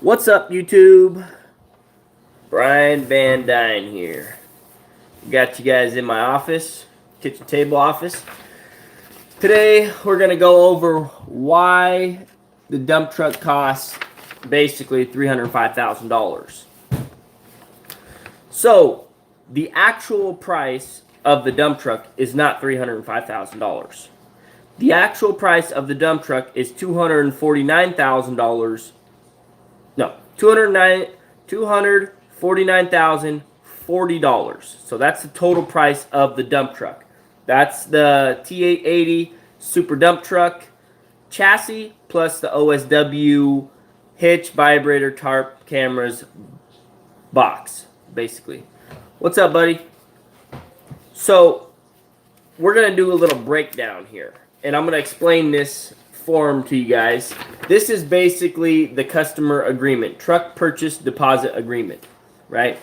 What's up, YouTube? Brian Van Dyne here. Got you guys in my office, kitchen table office. Today, we're going to go over why the dump truck costs basically $305,000. So, the actual price of the dump truck is not $305,000. The actual price of the dump truck is $249,000. No, $249,040. So that's the total price of the dump truck. That's the T880 Super Dump Truck chassis plus the OSW hitch, vibrator, tarp, cameras, box, basically. What's up, buddy? So we're going to do a little breakdown here, and I'm going to explain this form to you guys. This is basically the customer agreement, truck purchase deposit agreement, right?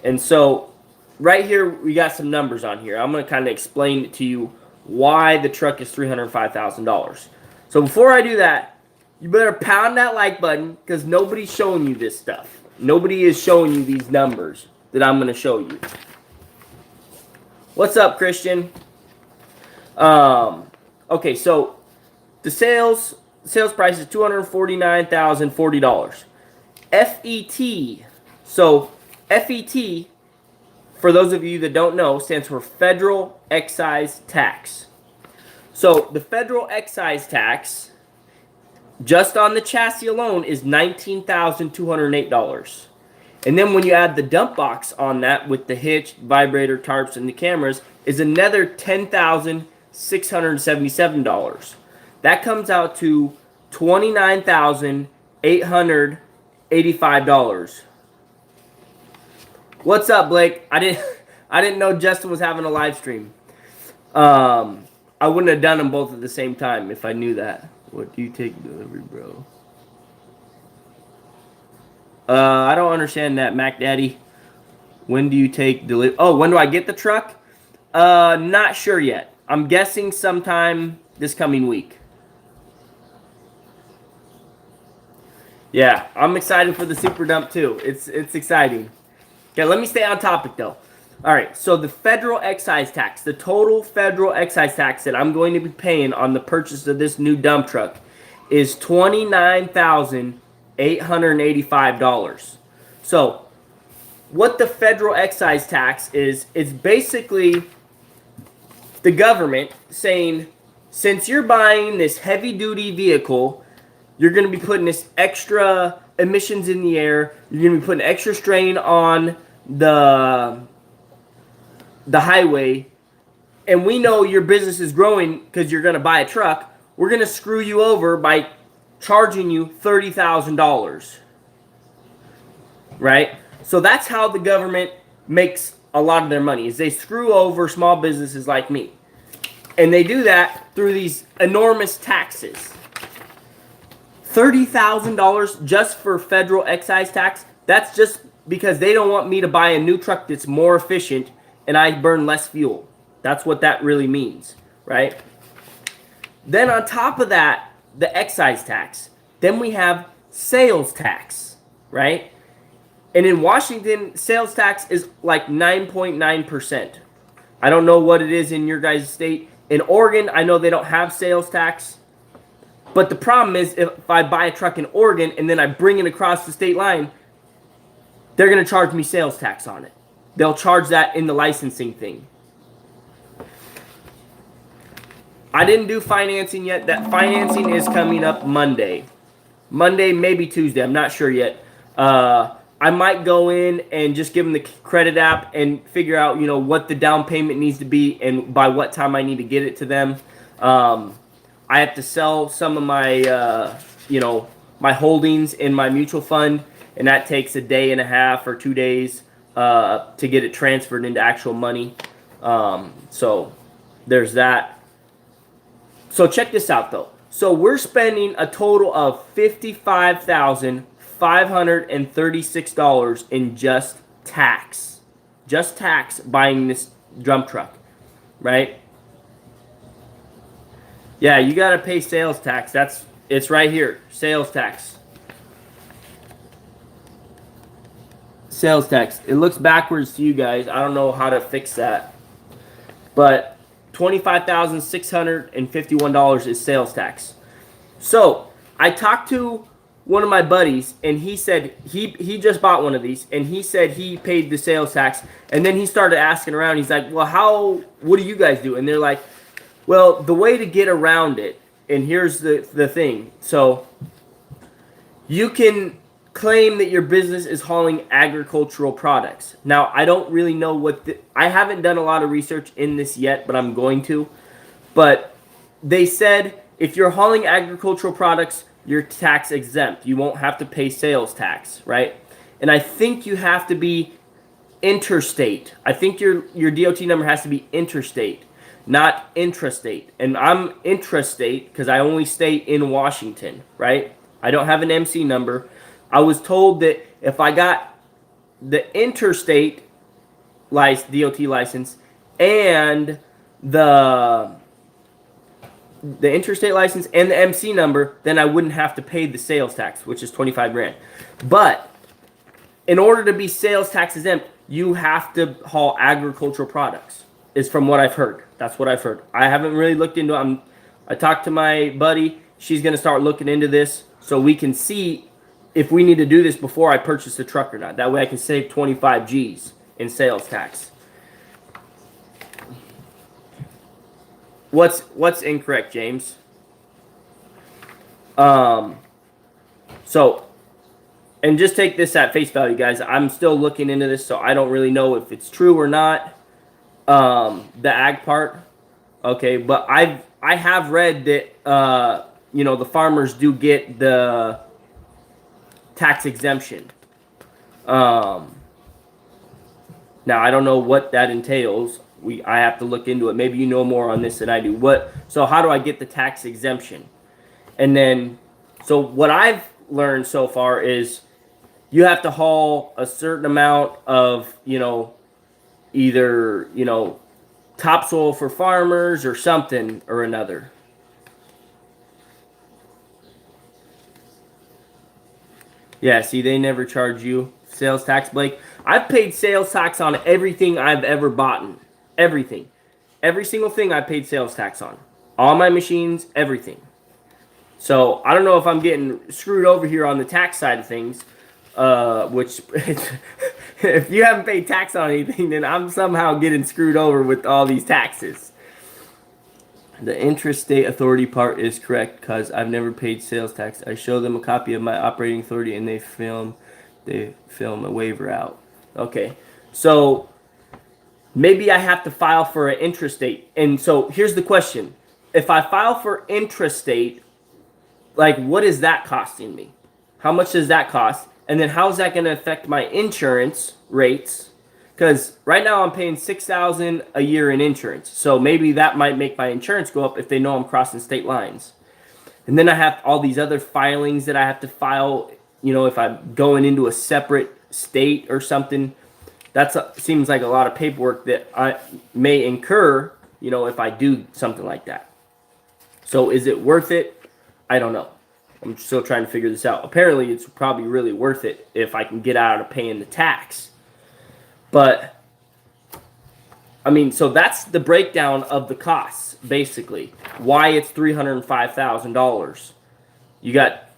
And so right here we got some numbers on here. I'm going to kind of explain it to you why the truck is $305,000. So before I do that, you better pound that like button because nobody's showing you this stuff. Nobody is showing you these numbers that I'm going to show you. What's up, Christian? Okay, so the sales price is $249,040. FET. So FET, for those of you that don't know, stands for federal excise tax. So the federal excise tax, just on the chassis alone, is $19,208. And then when you add the dump box on that with the hitch, vibrator, tarps, and the cameras, is another $10,677. That comes out to $29,885. What's up, Blake? I didn't know Justin was having a live stream. I wouldn't have done them both at the same time if I knew that. What do you take delivery, bro? I don't understand that, Mac Daddy. When do you take delivery? Oh, when do I get the truck? Not sure yet. I'm guessing sometime this coming week. Yeah, I'm excited for the Super Dump too. It's exciting. Okay, let me stay on topic though. All right, so the federal excise tax, the total federal excise tax that I'm going to be paying on the purchase of this new dump truck is $29,885. So, what the federal excise tax is basically the government saying, since you're buying this heavy-duty vehicle, you're going to be putting this extra emissions in the air. You're going to be putting extra strain on the highway. And we know your business is growing because you're going to buy a truck. We're going to screw you over by charging you $30,000. Right? So that's how the government makes a lot of their money, is they screw over small businesses like me. And they do that through these enormous taxes. $30,000 just for federal excise tax. That's just because they don't want me to buy a new truck that's more efficient and I burn less fuel. That's what that really means, right? Then on top of that, the excise tax. Then we have sales tax, right? And in Washington, sales tax is like 9.9%. I don't know what it is in your guys' state. In Oregon, I know they don't have sales tax. But the problem is, if I buy a truck in Oregon and then I bring it across the state line, they're going to charge me sales tax on it. They'll charge that in the licensing thing. I didn't do financing yet. That financing is coming up Monday. Monday, maybe Tuesday. I'm not sure yet. I might go in and just give them the credit app and figure out, what the down payment needs to be and by what time I need to get it to them. I have to sell some of my, my holdings in my mutual fund, and that takes a day and a half or 2 days to get it transferred into actual money. So there's that. So check this out, though. So we're spending a total of $55,536 in just tax. Just tax buying this dump truck, right? Yeah, you got to pay sales tax. It's right here, sales tax. Sales tax. It looks backwards to you guys. I don't know how to fix that. But $25,651 is sales tax. So I talked to one of my buddies, and he said he just bought one of these, and he said he paid the sales tax. And then he started asking around. He's like, well, what do you guys do? And they're like, well, the way to get around it, and here's the thing. So you can claim that your business is hauling agricultural products. Now, I don't really know I haven't done a lot of research in this yet, but I'm going to. But they said if you're hauling agricultural products, you're tax exempt. You won't have to pay sales tax, right? And I think you have to be interstate. I think your DOT number has to be interstate, not intrastate. And I'm intrastate because I only stay in Washington, right? I don't have an MC number. I was told that if I got the interstate DOT license and the interstate license and the MC number, then I wouldn't have to pay the sales tax, which is 25 grand. But in order to be sales tax exempt, you have to haul agricultural products, is from what I've heard. That's what I've heard. I haven't really looked into it. I talked to my buddy. She's going to start looking into this so we can see if we need to do this before I purchase the truck or not. That way I can save 25 G's in sales tax. What's incorrect, James? So, and just take this at face value, guys. I'm still looking into this, so I don't really know if it's true or not. The ag part, okay, but I have read that the farmers do get the tax exemption. Now I don't know what that entails. I have to look into it. Maybe you know more on this than I do. So how do I get the tax exemption? And then, so what I've learned so far is you have to haul a certain amount of, either, topsoil for farmers or something or another. Yeah, see, they never charge you sales tax, Blake. I've paid sales tax on everything I've ever bought. Everything. Every single thing I paid sales tax on. All my machines, everything. So, I don't know if I'm getting screwed over here on the tax side of things, which, if you haven't paid tax on anything, then I'm somehow getting screwed over with all these taxes. The intrastate authority part is correct because I've never paid sales tax. I show them a copy of my operating authority and they film a waiver out. Okay, so maybe I have to file for an intrastate. And so here's the question. If I file for intrastate, what is that costing me? How much does that cost? And then how is that going to affect my insurance rates? Because right now I'm paying $6,000 a year in insurance. So maybe that might make my insurance go up if they know I'm crossing state lines. And then I have all these other filings that I have to file, if I'm going into a separate state or something. That seems like a lot of paperwork that I may incur, if I do something like that. So is it worth it? I don't know. I'm still trying to figure this out. Apparently, it's probably really worth it if I can get out of paying the tax. But, so that's the breakdown of the costs, basically. Why it's $305,000. You got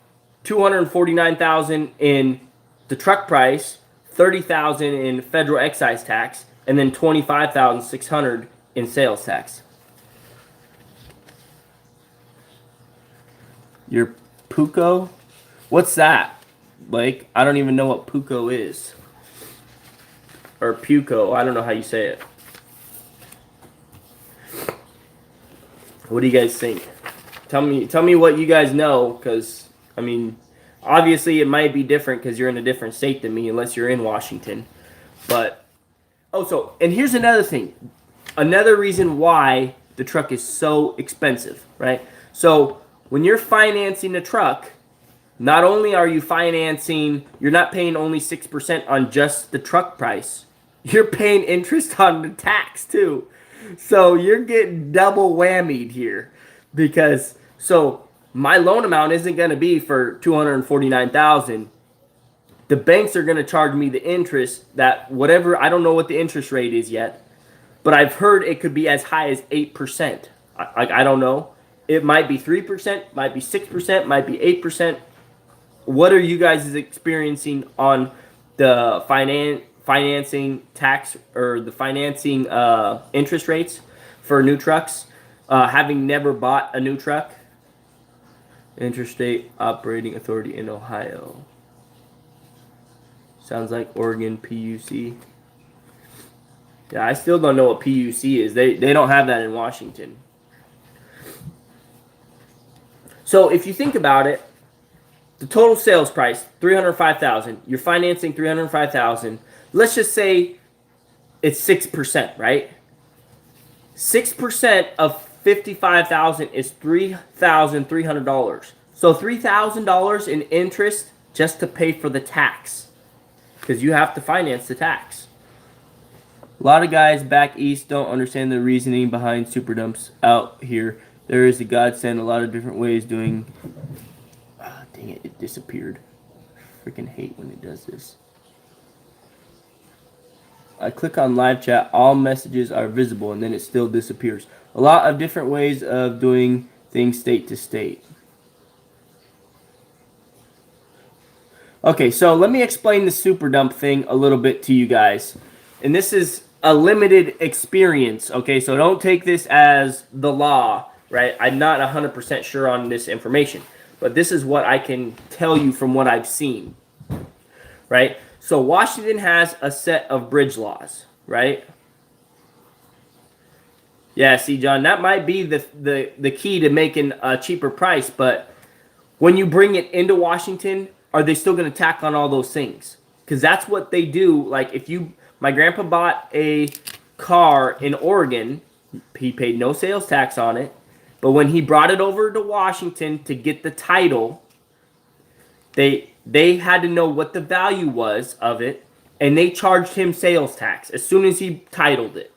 $249,000 in the truck price, $30,000 in federal excise tax, and then $25,600 in sales tax. Your Puco? What's that, Blake? I don't even know what Puco is. Or Puco. I don't know how you say it. What do you guys think? Tell me what you guys know, because, obviously it might be different because you're in a different state than me, unless you're in Washington. But, and here's another thing. Another reason why the truck is so expensive, right? So, when you're financing a truck, not only are you financing, you're not paying only 6% on just the truck price. You're paying interest on the tax too. So you're getting double whammied here. Because, my loan amount isn't going to be for $249,000. the banks are going to charge me the interest that whatever, I don't know what the interest rate is yet, but I've heard it could be as high as 8%. I don't know. It might be 3%, might be 6%, might be 8%. What are you guys experiencing on the financing tax or the financing interest rates for new trucks? Having never bought a new truck. Interstate Operating Authority in Ohio. Sounds like Oregon PUC. Yeah, I still don't know what PUC is. They don't have that in Washington. So if you think about it, the total sales price, $305,000. You're financing $305,000. Let's just say it's 6%, right? 6% of $55,000 is $3,300. So $3,000 in interest just to pay for the tax, because you have to finance the tax. A lot of guys back east don't understand the reasoning behind super dumps out here. There is a godsend, a lot of different ways doing. Oh, dang it, it disappeared. I freaking hate when it does this. I click on live chat, all messages are visible, and then it still disappears. A lot of different ways of doing things state to state. Okay, so let me explain the super dump thing a little bit to you guys. And this is a limited experience, okay? So don't take this as the law, right? I'm not 100% sure on this information, but this is what I can tell you from what I've seen, right? So Washington has a set of bridge laws, right? Yeah, see, John, that might be the key to making a cheaper price, but when you bring it into Washington, are they still going to tack on all those things? Because that's what they do. Like, my grandpa bought a car in Oregon, he paid no sales tax on it, but when he brought it over to Washington to get the title, they had to know what the value was of it, and they charged him sales tax as soon as he titled it.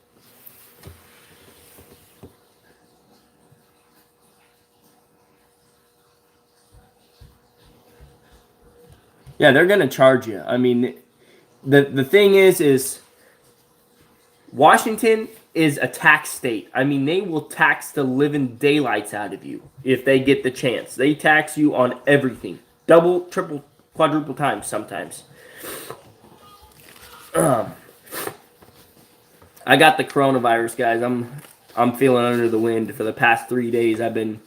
Yeah, they're going to charge you. I mean, the thing is Washington is a tax state. I mean, they will tax the living daylights out of you if they get the chance. They tax you on everything. Double, triple, quadruple times sometimes. I got the coronavirus, guys. I'm feeling under the wind. For the past 3 days, I've been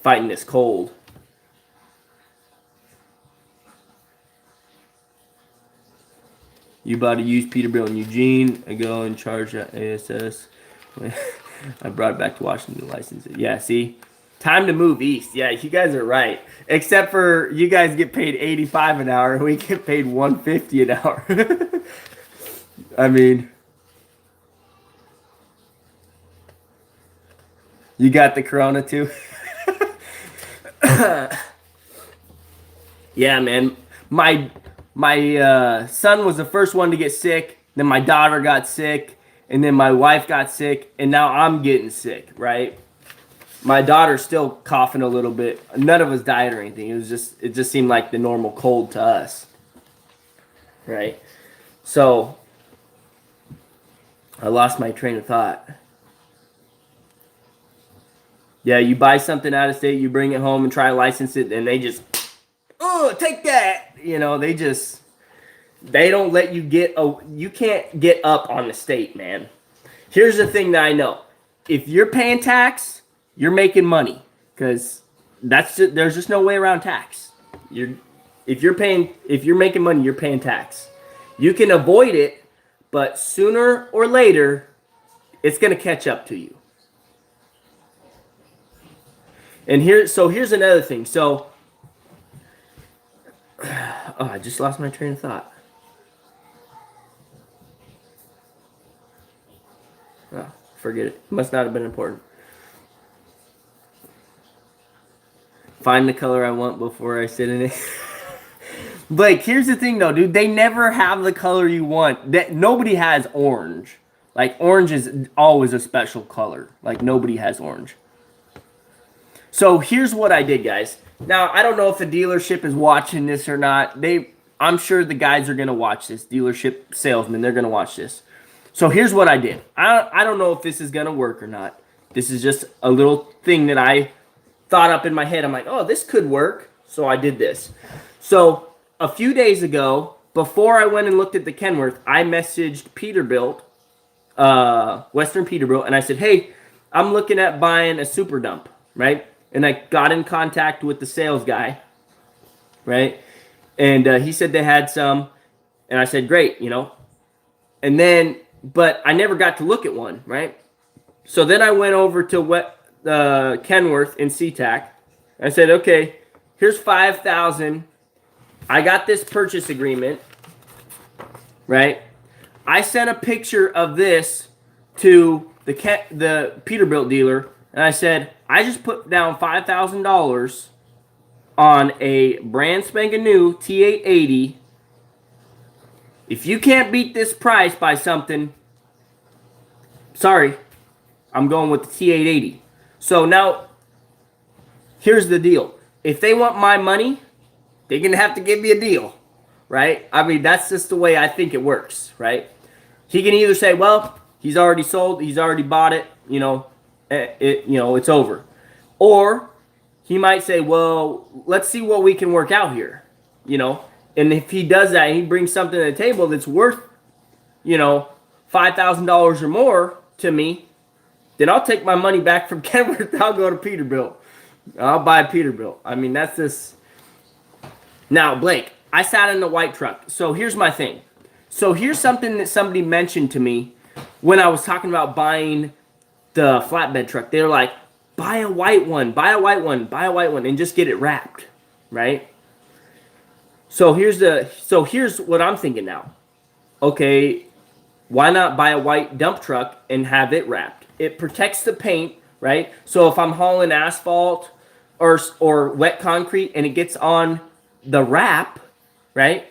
fighting this cold. You bought a used Peterbilt in Eugene. I go and charge at ASS. I brought it back to Washington to license it. Yeah, see? Time to move east. Yeah, you guys are right. Except for you guys get paid $85 an hour. We get paid $150 an hour. I mean, you got the corona too? Yeah, man. My son was the first one to get sick. Then my daughter got sick. And then my wife got sick. And now I'm getting sick, right? My daughter's still coughing a little bit. None of us died or anything. It just seemed like the normal cold to us. Right? So I lost my train of thought. Yeah, you buy something out of state, you bring it home and try to license it, and they just, oh, take that. You know, they don't let you you can't get up on the state, man. Here's the thing that I know. If you're paying tax, you're making money, because there's just no way around tax. If you're making money, you're paying tax. You can avoid it, but sooner or later, it's going to catch up to you. And here's another thing. So, oh, I just lost my train of thought. Oh, forget it. Must not have been important. Find the color I want before I sit in it. Blake, here's the thing though, dude. They never have the color you want. Nobody has orange. Like, orange is always a special color. Like, nobody has orange. So here's what I did, guys. Now, I don't know if the dealership is watching this or not. I'm sure the guys are going to watch this, dealership salesmen, they're going to watch this. So here's what I did. I don't know if this is going to work or not. This is just a little thing that I thought up in my head. I'm like, oh, this could work. So I did this. So a few days ago, before I went and looked at the Kenworth, I messaged Peterbilt, Western Peterbilt, and I said, hey, I'm looking at buying a super dump, right? And I got in contact with the sales guy, right? And he said they had some, and I said, great, you know. And then, but I never got to look at one, right? So then I went over to Kenworth in SeaTac. I said, okay, here's $5,000. I got this purchase agreement, right? I sent a picture of this to the Peterbilt dealer, and I said, I just put down $5,000 on a brand spanking new T880. If you can't beat this price by something, sorry, I'm going with the T880. So now, here's the deal. If they want my money, they're going to have to give me a deal, right? I mean, that's just the way I think it works, right? He can either say, well, he's already sold, he's already bought it, you know, it's over. Or he might say, well, let's see what we can work out here, you know. And if he does that and he brings something to the table that's worth, you know, $5,000 or more to me, then I'll take my money back from Kenworth. I'll go to Peterbilt. I'll buy a Peterbilt. I mean, that's this. Now, Blake, I sat in the white truck. So here's my thing. So here's something that somebody mentioned to me when I was talking about buying the flatbed truck. They were like, buy a white one, buy a white one, buy a white one, and just get it wrapped, right? So here's what I'm thinking now. Okay, why not buy a white dump truck and have it wrapped? It protects the paint, right? So if I'm hauling asphalt or wet concrete and it gets on the wrap, right?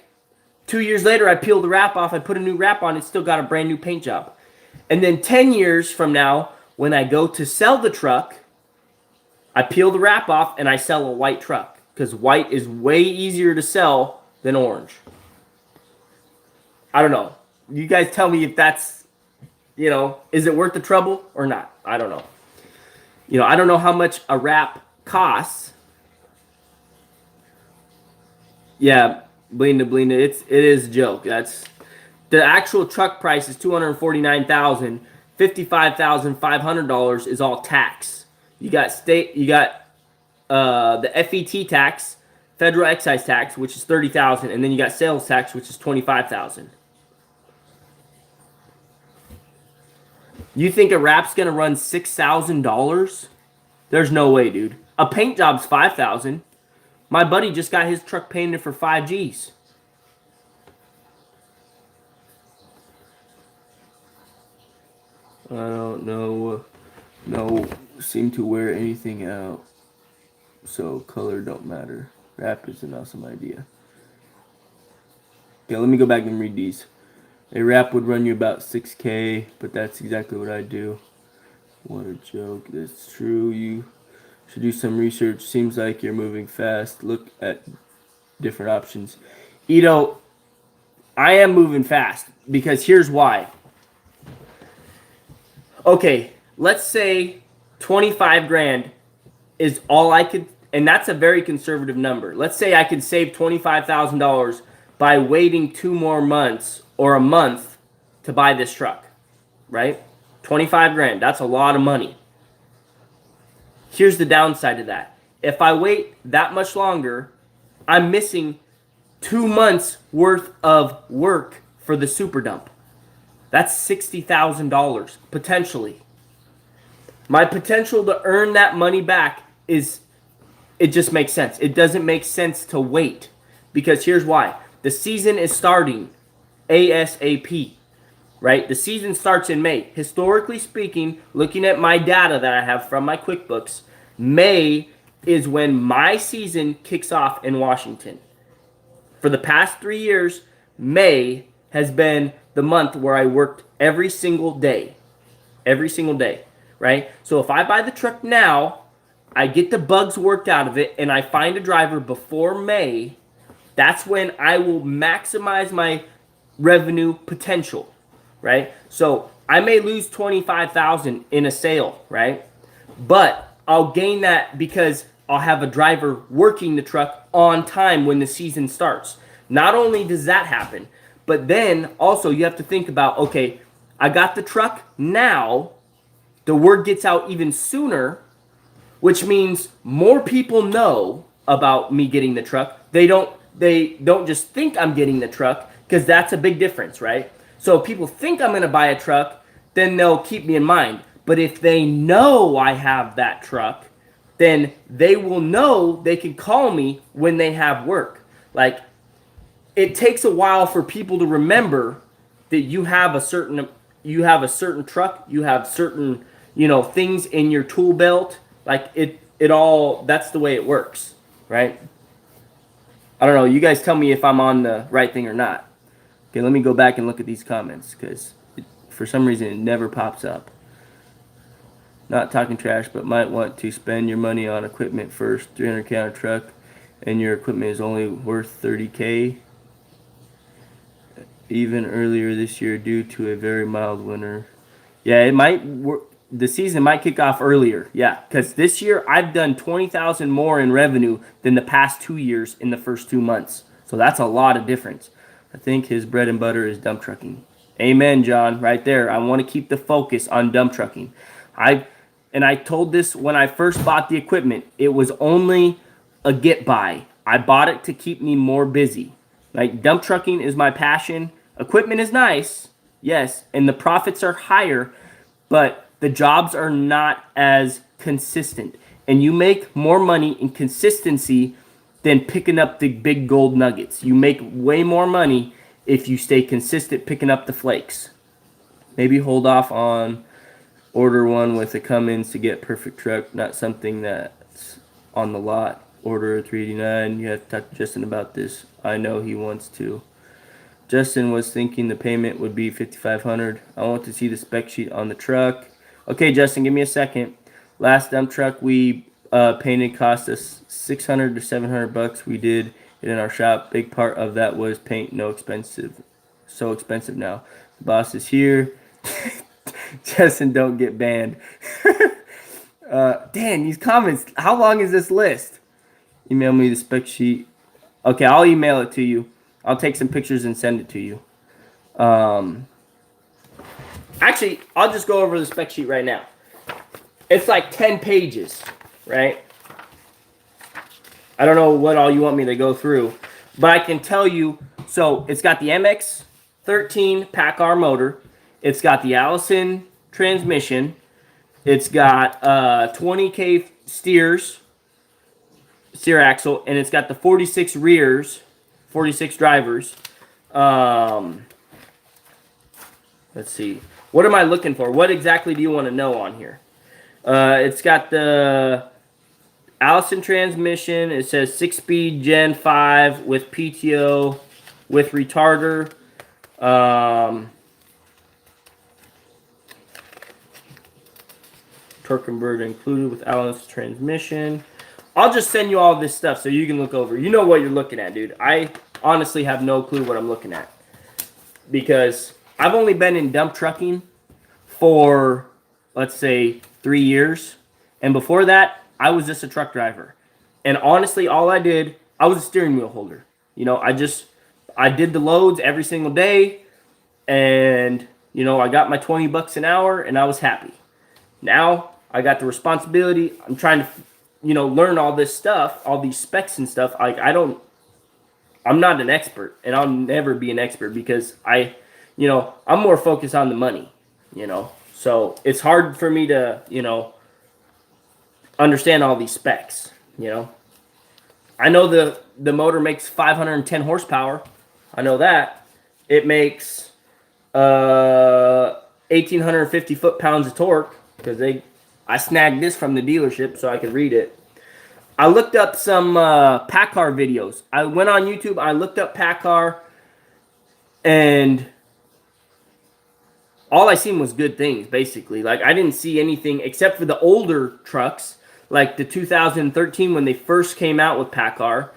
2 years later, I peel the wrap off, I put a new wrap on, it's still got a brand new paint job. And then 10 years from now, when I go to sell the truck, I peel the wrap off and I sell a white truck because white is way easier to sell than orange. I don't know. You guys tell me if that's, you know, is it worth the trouble or not? I don't know. You know, I don't know how much a wrap costs. Yeah, Blinda, it is a joke. That's the actual truck price is $249,000. $55,500 is all tax. You got the FET tax, federal excise tax, which is $30,000, and then you got sales tax, which is $25,000. You think a wrap's gonna run $6,000? There's no way, dude. A paint job's $5,000. My buddy just got his truck painted for 5 G's. I don't know. No, seem to wear anything out. So color don't matter. Wrap is an awesome idea. Okay, let me go back and read these. A wrap would run you about $6K, but that's exactly what I do. What a joke. That's true. You should do some research. Seems like you're moving fast. Look at different options. Ito, I am moving fast because here's why. Okay, let's say 25 grand is all I could, and that's a very conservative number. Let's say I could save $25,000 by waiting 2 more months or a month to buy this truck, right? 25 grand, that's a lot of money. Here's the downside of that. If I wait that much longer, I'm missing 2 months worth of work for the super dump. That's $60,000 potentially. My potential to earn that money back it just makes sense. It doesn't make sense to wait because here's why. The season is starting ASAP, right? The season starts in May. Historically speaking, looking at my data that I have from my QuickBooks, May is when my season kicks off in Washington. For the past 3 years, May has been the month where I worked every single day. Every single day, right? So if I buy the truck now, I get the bugs worked out of it, and I find a driver before May, That's when I will maximize my revenue potential, right? So I may lose 25,000 in a sale, right? But I'll gain that because I'll have a driver working the truck on time when the season starts. Not only does that happen, but then also you have to think about, okay, I got the truck now, the word gets out even sooner, which means more people know about me getting the truck. They don't just think I'm getting the truck, because that's a big difference, right? So if people think I'm going to buy a truck, then they'll keep me in mind. But if they know I have that truck, then they will know they can call me when they have work. Like, it takes a while for people to remember that you have a certain truck, you have certain, things in your tool belt. Like, it all, that's the way it works, right? I don't know. You guys tell me if I'm on the right thing or not. Okay, let me go back and look at these comments, because for some reason it never pops up. Not talking trash, but might want to spend your money on equipment first. 300K on a truck, and your equipment is only worth 30K. Even earlier this year due to a very mild winter. Yeah, it might the season might kick off earlier. Yeah, because this year I've done 20,000 more in revenue than the past 2 years in the first 2 months. So that's a lot of difference. I think his bread and butter is dump trucking. Amen, John, right there. I want to keep the focus on dump trucking. I told this when I first bought the equipment. It was only a get by. I bought it to keep me more busy. Like, dump trucking is my passion. Equipment is nice, yes, and the profits are higher, but the jobs are not as consistent. And you make more money in consistency than picking up the big gold nuggets. You make way more money if you stay consistent picking up the flakes. Maybe hold off on order one with the Cummins to get perfect truck, not something that's on the lot. Order a 389. You have to talk to Justin about this. I know he wants to. Justin was thinking the payment would be $5,500. I want to see the spec sheet on the truck. Okay, Justin, give me a second. Last dump truck we painted cost us $600 to $700. We did it in our shop. Big part of that was paint. So expensive now. The boss is here. Justin, don't get banned. Dan, these comments. How long is this list? Email me the spec sheet. Okay, I'll email it to you. I'll take some pictures and send it to you. Actually, I'll just go over the spec sheet right now. It's like 10 pages, right? I don't know what all you want me to go through, but I can tell you. So it's got the MX-13 PACCAR motor. It's got the Allison transmission. It's got 20K steer axle, and it's got the 46 rears, 46 drivers. Let's see. What am I looking for? What exactly do you want to know on here? It's got the Allison transmission. It says 6-speed Gen 5 with PTO with retarder. Torque converter included with Allen's transmission. I'll just send you all this stuff so you can look over. You know what you're looking at, dude. I honestly have no clue what I'm looking at, because I've only been in dump trucking for, let's say, 3 years. And before that, I was just a truck driver. And honestly, all I did, I was a steering wheel holder. I did the loads every single day. And, I got my $20 an hour and I was happy. Now I got the responsibility. I'm trying to, learn all this stuff, all these specs and stuff. I'm not an expert, and I'll never be an expert, because I'm more focused on the money, So it's hard for me to, understand all these specs, I know the motor makes 510 horsepower. I know that. It makes 1,850 foot-pounds of torque, because I snagged this from the dealership so I could read it. I looked up some PACCAR videos. I went on YouTube. I looked up PACCAR, and all I seen was good things, basically. Like, I didn't see anything except for the older trucks, like the 2013 when they first came out with PACCAR.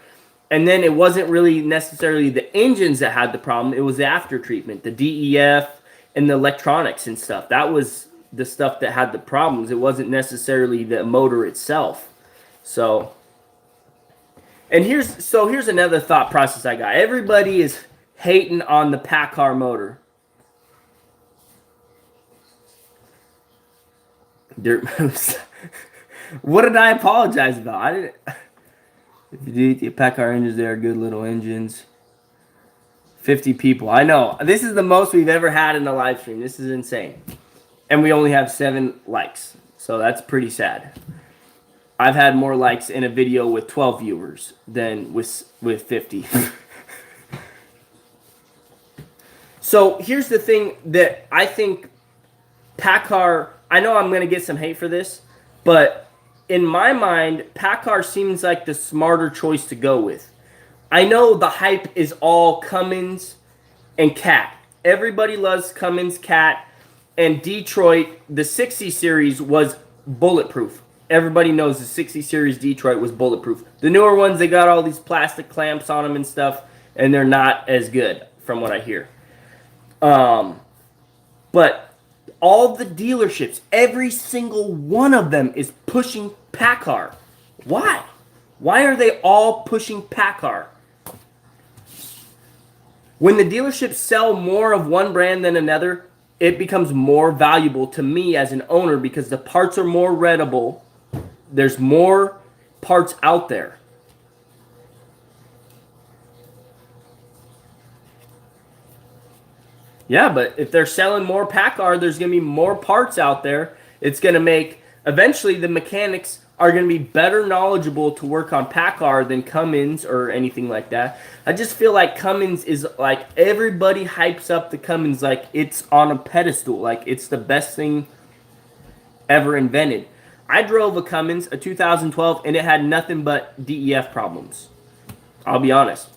And then it wasn't really necessarily the engines that had the problem. It was the after treatment, the DEF and the electronics and stuff. That was the stuff that had the problems. It wasn't necessarily the motor itself. So, and here's another thought process I got. Everybody is hating on the PACCAR motor. Dirt moves. What did I apologize about? I didn't. If you do the PACCAR engines, they are good little engines. 50 people. I know. This is the most we've ever had in a live stream. This is insane. And we only have 7 likes. So that's pretty sad. I've had more likes in a video with 12 viewers than with 50. So here's the thing that I think PACCAR, I know I'm going to get some hate for this, but in my mind, PACCAR seems like the smarter choice to go with. I know the hype is all Cummins and Cat. Everybody loves Cummins, Cat, and Detroit. The 60 series was bulletproof. Everybody knows the 60 series Detroit was bulletproof. The newer ones, they got all these plastic clamps on them and stuff, and they're not as good from what I hear. But all the dealerships, every single one of them is pushing PACCAR. Why? Why are they all pushing PACCAR? When the dealerships sell more of one brand than another, it becomes more valuable to me as an owner because the parts are more readable. There's more parts out there. Yeah, but if they're selling more PACCAR, there's going to be more parts out there. It's going to make, eventually the mechanics are going to be better knowledgeable to work on PACCAR than Cummins or anything like that. I just feel like Cummins is like, everybody hypes up the Cummins like it's on a pedestal, like it's the best thing ever invented. I drove a Cummins, a 2012, and it had nothing but DEF problems. I'll be honest.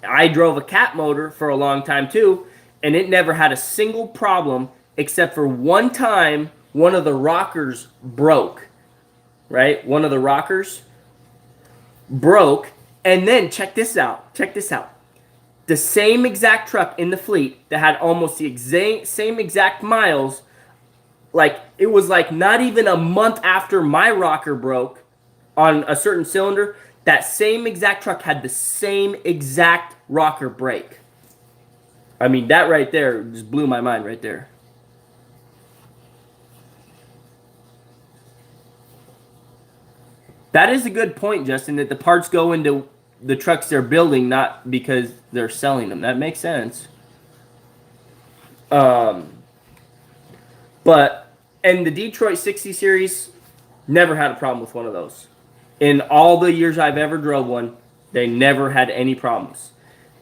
I drove a Cat motor for a long time too, and it never had a single problem except for one time one of the rockers broke, right? One of the rockers broke, and then check this out. Check this out. The same exact truck in the fleet that had almost the same exact miles, like it was like not even a month after my rocker broke on a certain cylinder, that same exact truck had the same exact rocker break. I mean, that right there just blew my mind right there. That is a good point, Justin, that the parts go into the trucks they're building, not because they're selling them. That makes sense. But, and the Detroit 60 series, never had a problem with one of those. In all the years I've ever drove one, they never had any problems.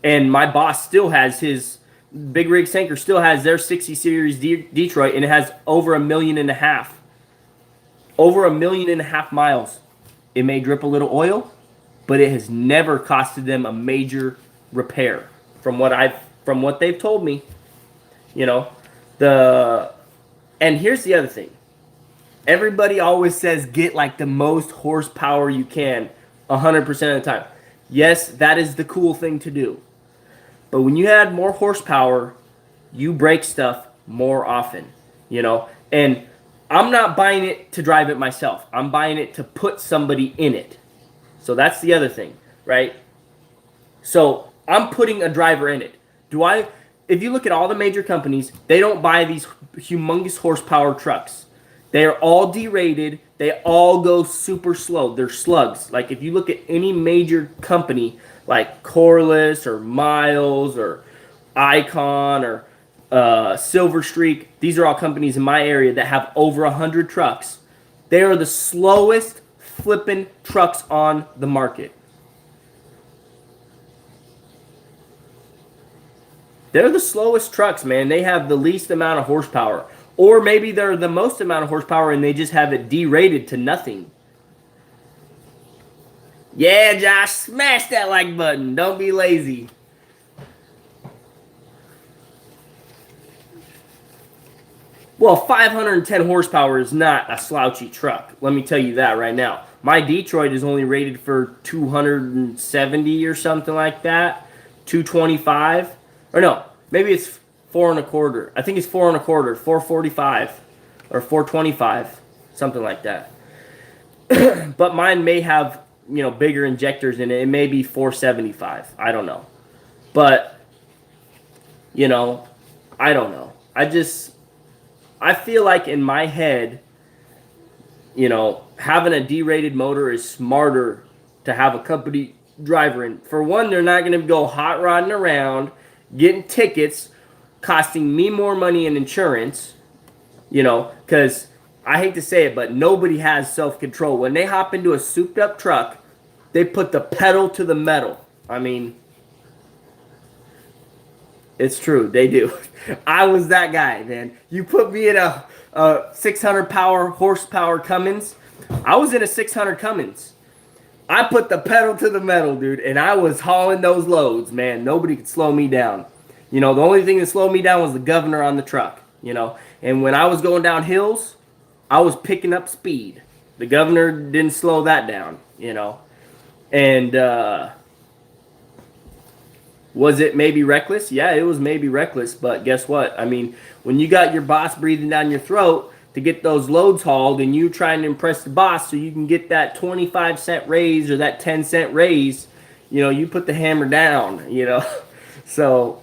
And my boss still has his, Big Rig Sanker still has their 60 series Detroit, and it has over 1.5 million. Over 1.5 million miles. It may drip a little oil, but it has never costed them a major repair. From what they've told me, you know, and here's the other thing. Everybody always says get like the most horsepower you can 100% of the time. Yes, that is the cool thing to do. But when you add more horsepower, you break stuff more often, you know. And I'm not buying it to drive it myself. I'm buying it to put somebody in it. So that's the other thing, right? So I'm putting a driver in it. If you look at all the major companies, they don't buy these humongous horsepower trucks. They are all derated. They all go super slow. They're slugs. Like if you look at any major company like Corliss or Miles or Icon or Silver Streak, these are all companies in my area that have over 100 trucks. They are the slowest flipping trucks on the market. They're the slowest trucks, man. They have the least amount of horsepower. Or maybe they're the most amount of horsepower and they just have it derated to nothing. Yeah, Josh, smash that like button. Don't be lazy. Well, 510 horsepower is not a slouchy truck. Let me tell you that right now. My Detroit is only rated for 270 or something like that. 225. Or no, maybe it's 4.25. I think it's 4.25, 445 or 425, something like that. But mine may have, bigger injectors in it. It may be 475. I don't know. But, I don't know. I feel like in my head, having a D-rated motor is smarter to have a company driver in. For one, they're not going to go hot rodding around, getting tickets, costing me more money in insurance, because I hate to say it, but nobody has self-control. When they hop into a souped-up truck, they put the pedal to the metal. I mean, it's true. They do. I was that guy, man. You put me in a 600 horsepower Cummins. I was in a 600 Cummins. I put the pedal to the metal, dude, and I was hauling those loads, man. Nobody could slow me down. The only thing that slowed me down was the governor on the truck, And when I was going down hills, I was picking up speed. The governor didn't slow that down, And was it maybe reckless? Yeah, it was maybe reckless, but guess what? I mean, when you got your boss breathing down your throat to get those loads hauled and you trying to impress the boss so you can get that 25-cent raise or that 10-cent raise, you put the hammer down, So,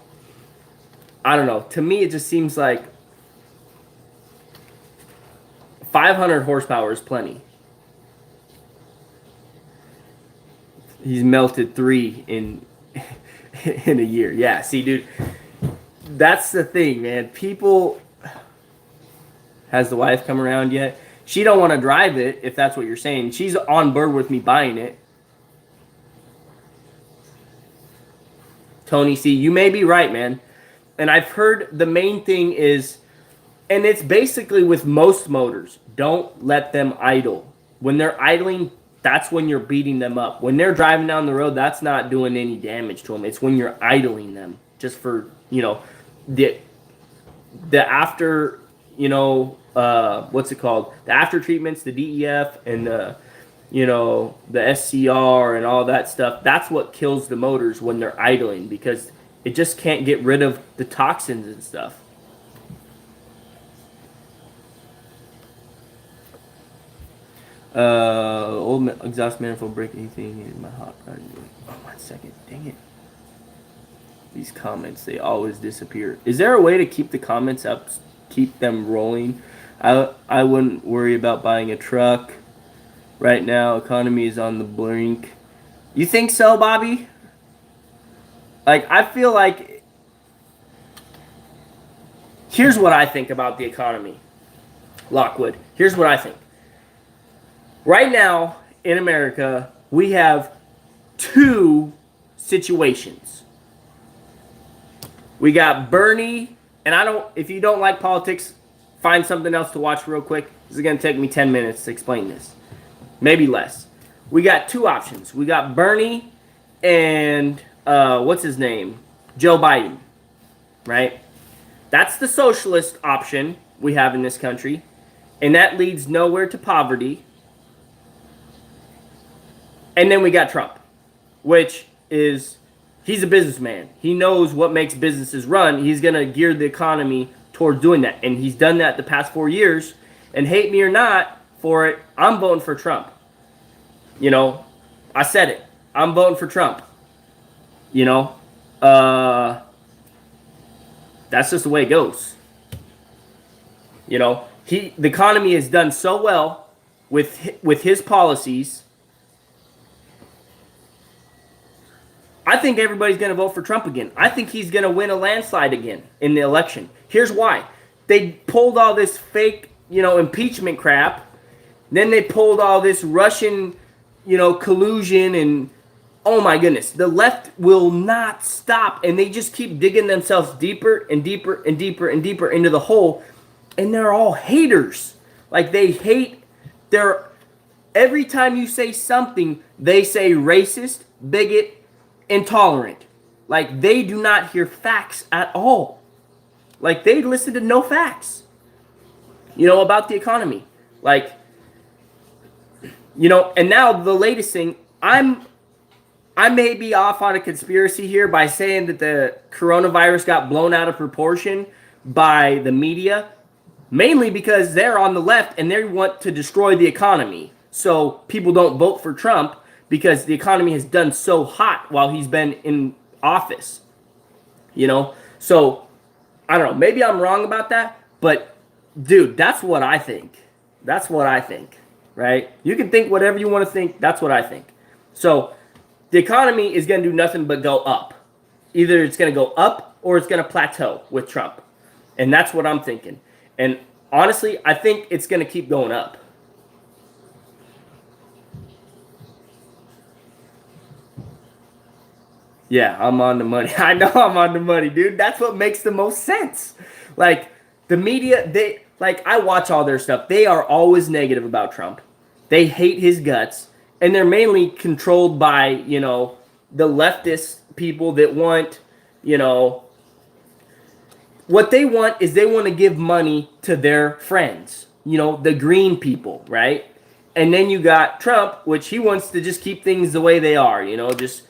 I don't know. To me, it just seems like 500 horsepower is plenty. He's melted 3 in a year. Yeah, see, dude, that's the thing, man. People, has the wife come around yet? She don't want to drive it, if that's what you're saying. She's on board with me buying it. Tony C, you may be right, man. And I've heard the main thing is, and it's basically with most motors, don't let them idle. When they're idling, that's when you're beating them up. When they're driving down the road, that's not doing any damage to them. It's when you're idling them, just for, the after, what's it called? The after treatments, the DEF and the SCR and all that stuff. That's what kills the motors when they're idling, because it just can't get rid of the toxins and stuff. Old exhaust manifold break anything in my hot rod. Oh, 1 second. Dang it. These comments, they always disappear. Is there a way to keep the comments up, keep them rolling? I wouldn't worry about buying a truck. Right now, economy is on the brink. You think so, Bobby? Like, I feel like... Here's what I think about the economy. Lockwood. Here's what I think. Right now, in America, we have 2 situations. We got Bernie, and if you don't like politics, find something else to watch real quick. This is going to take me 10 minutes to explain this. Maybe less. We got 2 options. We got Bernie and, what's his name? Joe Biden, right? That's the socialist option we have in this country, and that leads nowhere to poverty. And then we got Trump, which is, he's a businessman. He knows what makes businesses run. He's going to gear the economy towards doing that. And he's done that the past 4 years. And hate me or not for it, I'm voting for Trump. I said it. I'm voting for Trump. That's just the way it goes. The economy has done so well with his policies. I think everybody's going to vote for Trump again. I think he's going to win a landslide again in the election. Here's why. They pulled all this fake, impeachment crap. Then they pulled all this Russian, collusion, and oh my goodness, the left will not stop, and they just keep digging themselves deeper and deeper and deeper and deeper into the hole, and they're all haters. Like, they hate every time you say something, they say racist, bigot, intolerant. Like, they do not hear facts at all. Like, they listen to no facts. about the economy. Like, and now the latest thing, I may be off on a conspiracy here by saying that the coronavirus got blown out of proportion by the media, mainly because they're on the left and they want to destroy the economy. So people don't vote for Trump because the economy has done so hot while he's been in office. So I don't know. Maybe I'm wrong about that, but dude, that's what I think. That's what I think, right? You can think whatever you want to think. That's what I think. So the economy is going to do nothing but go up. Either it's going to go up or it's going to plateau with Trump. And that's what I'm thinking. And honestly, I think it's going to keep going up. Yeah, I'm on the money. I know I'm on the money, dude. That's what makes the most sense. Like, the media, I watch all their stuff. They are always negative about Trump. They hate his guts. And they're mainly controlled by, the leftist people that want, what they want is they want to give money to their friends, the green people, right? And then you got Trump, which he wants to just keep things the way they are, just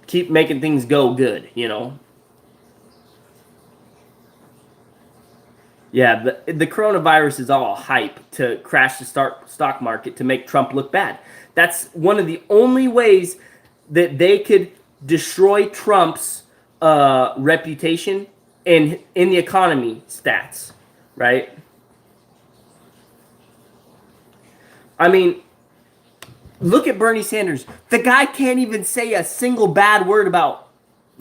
keep making things go good, Yeah, the coronavirus is all hype to crash the stock market to make Trump look bad. That's one of the only ways that they could destroy Trump's reputation in the economy stats, right? I mean, look at Bernie Sanders. The guy can't even say a single bad word about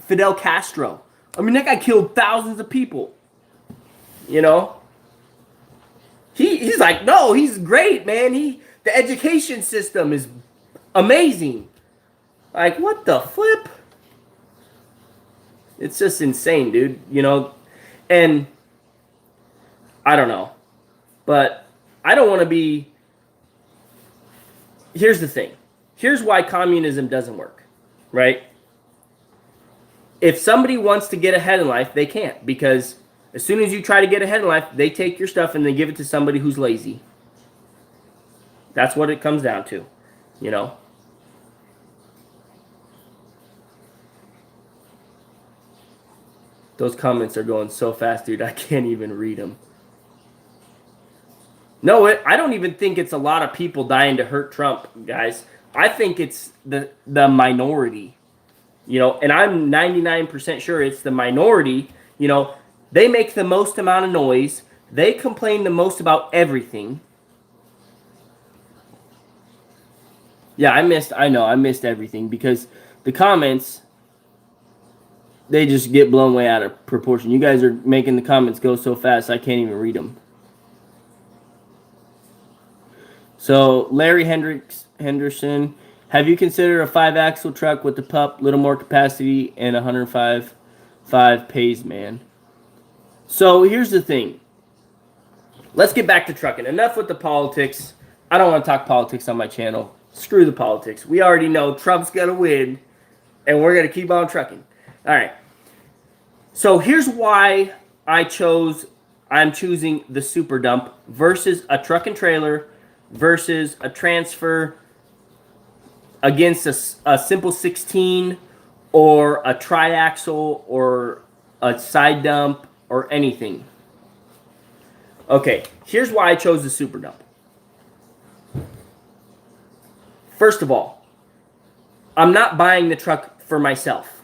Fidel Castro. I mean, that guy killed thousands of people. He's like, no, he's great, man. The education system is amazing. Like, what the flip? It's just insane, dude. And I don't know. But I don't want to be. Here's the thing. Here's why communism doesn't work, right? If somebody wants to get ahead in life, they can't, because as soon as you try to get ahead in life, they take your stuff and they give it to somebody who's lazy. That's what it comes down to, Those comments are going so fast, dude. I can't even read them. No, I don't even think it's a lot of people dying to hurt Trump, guys. I think it's the minority, and I'm 99% sure it's the minority, They make the most amount of noise. They complain the most about everything. Yeah, I missed everything because the comments, they just get blown way out of proportion. You guys are making the comments go so fast, I can't even read them. So, Larry Henderson, have you considered a 5-axle truck with the pup, little more capacity, and 105 pays, man? So here's the thing. Let's get back to trucking. Enough with the politics. I don't want to talk politics on my channel. Screw the politics. We already know Trump's going to win, and we're going to keep on trucking. All right. So here's why I'm choosing the super dump versus a truck and trailer versus a transfer against a simple 16 or a triaxle or a side dump or anything. Okay, here's why I chose the super dump. First of all, I'm not buying the truck for myself,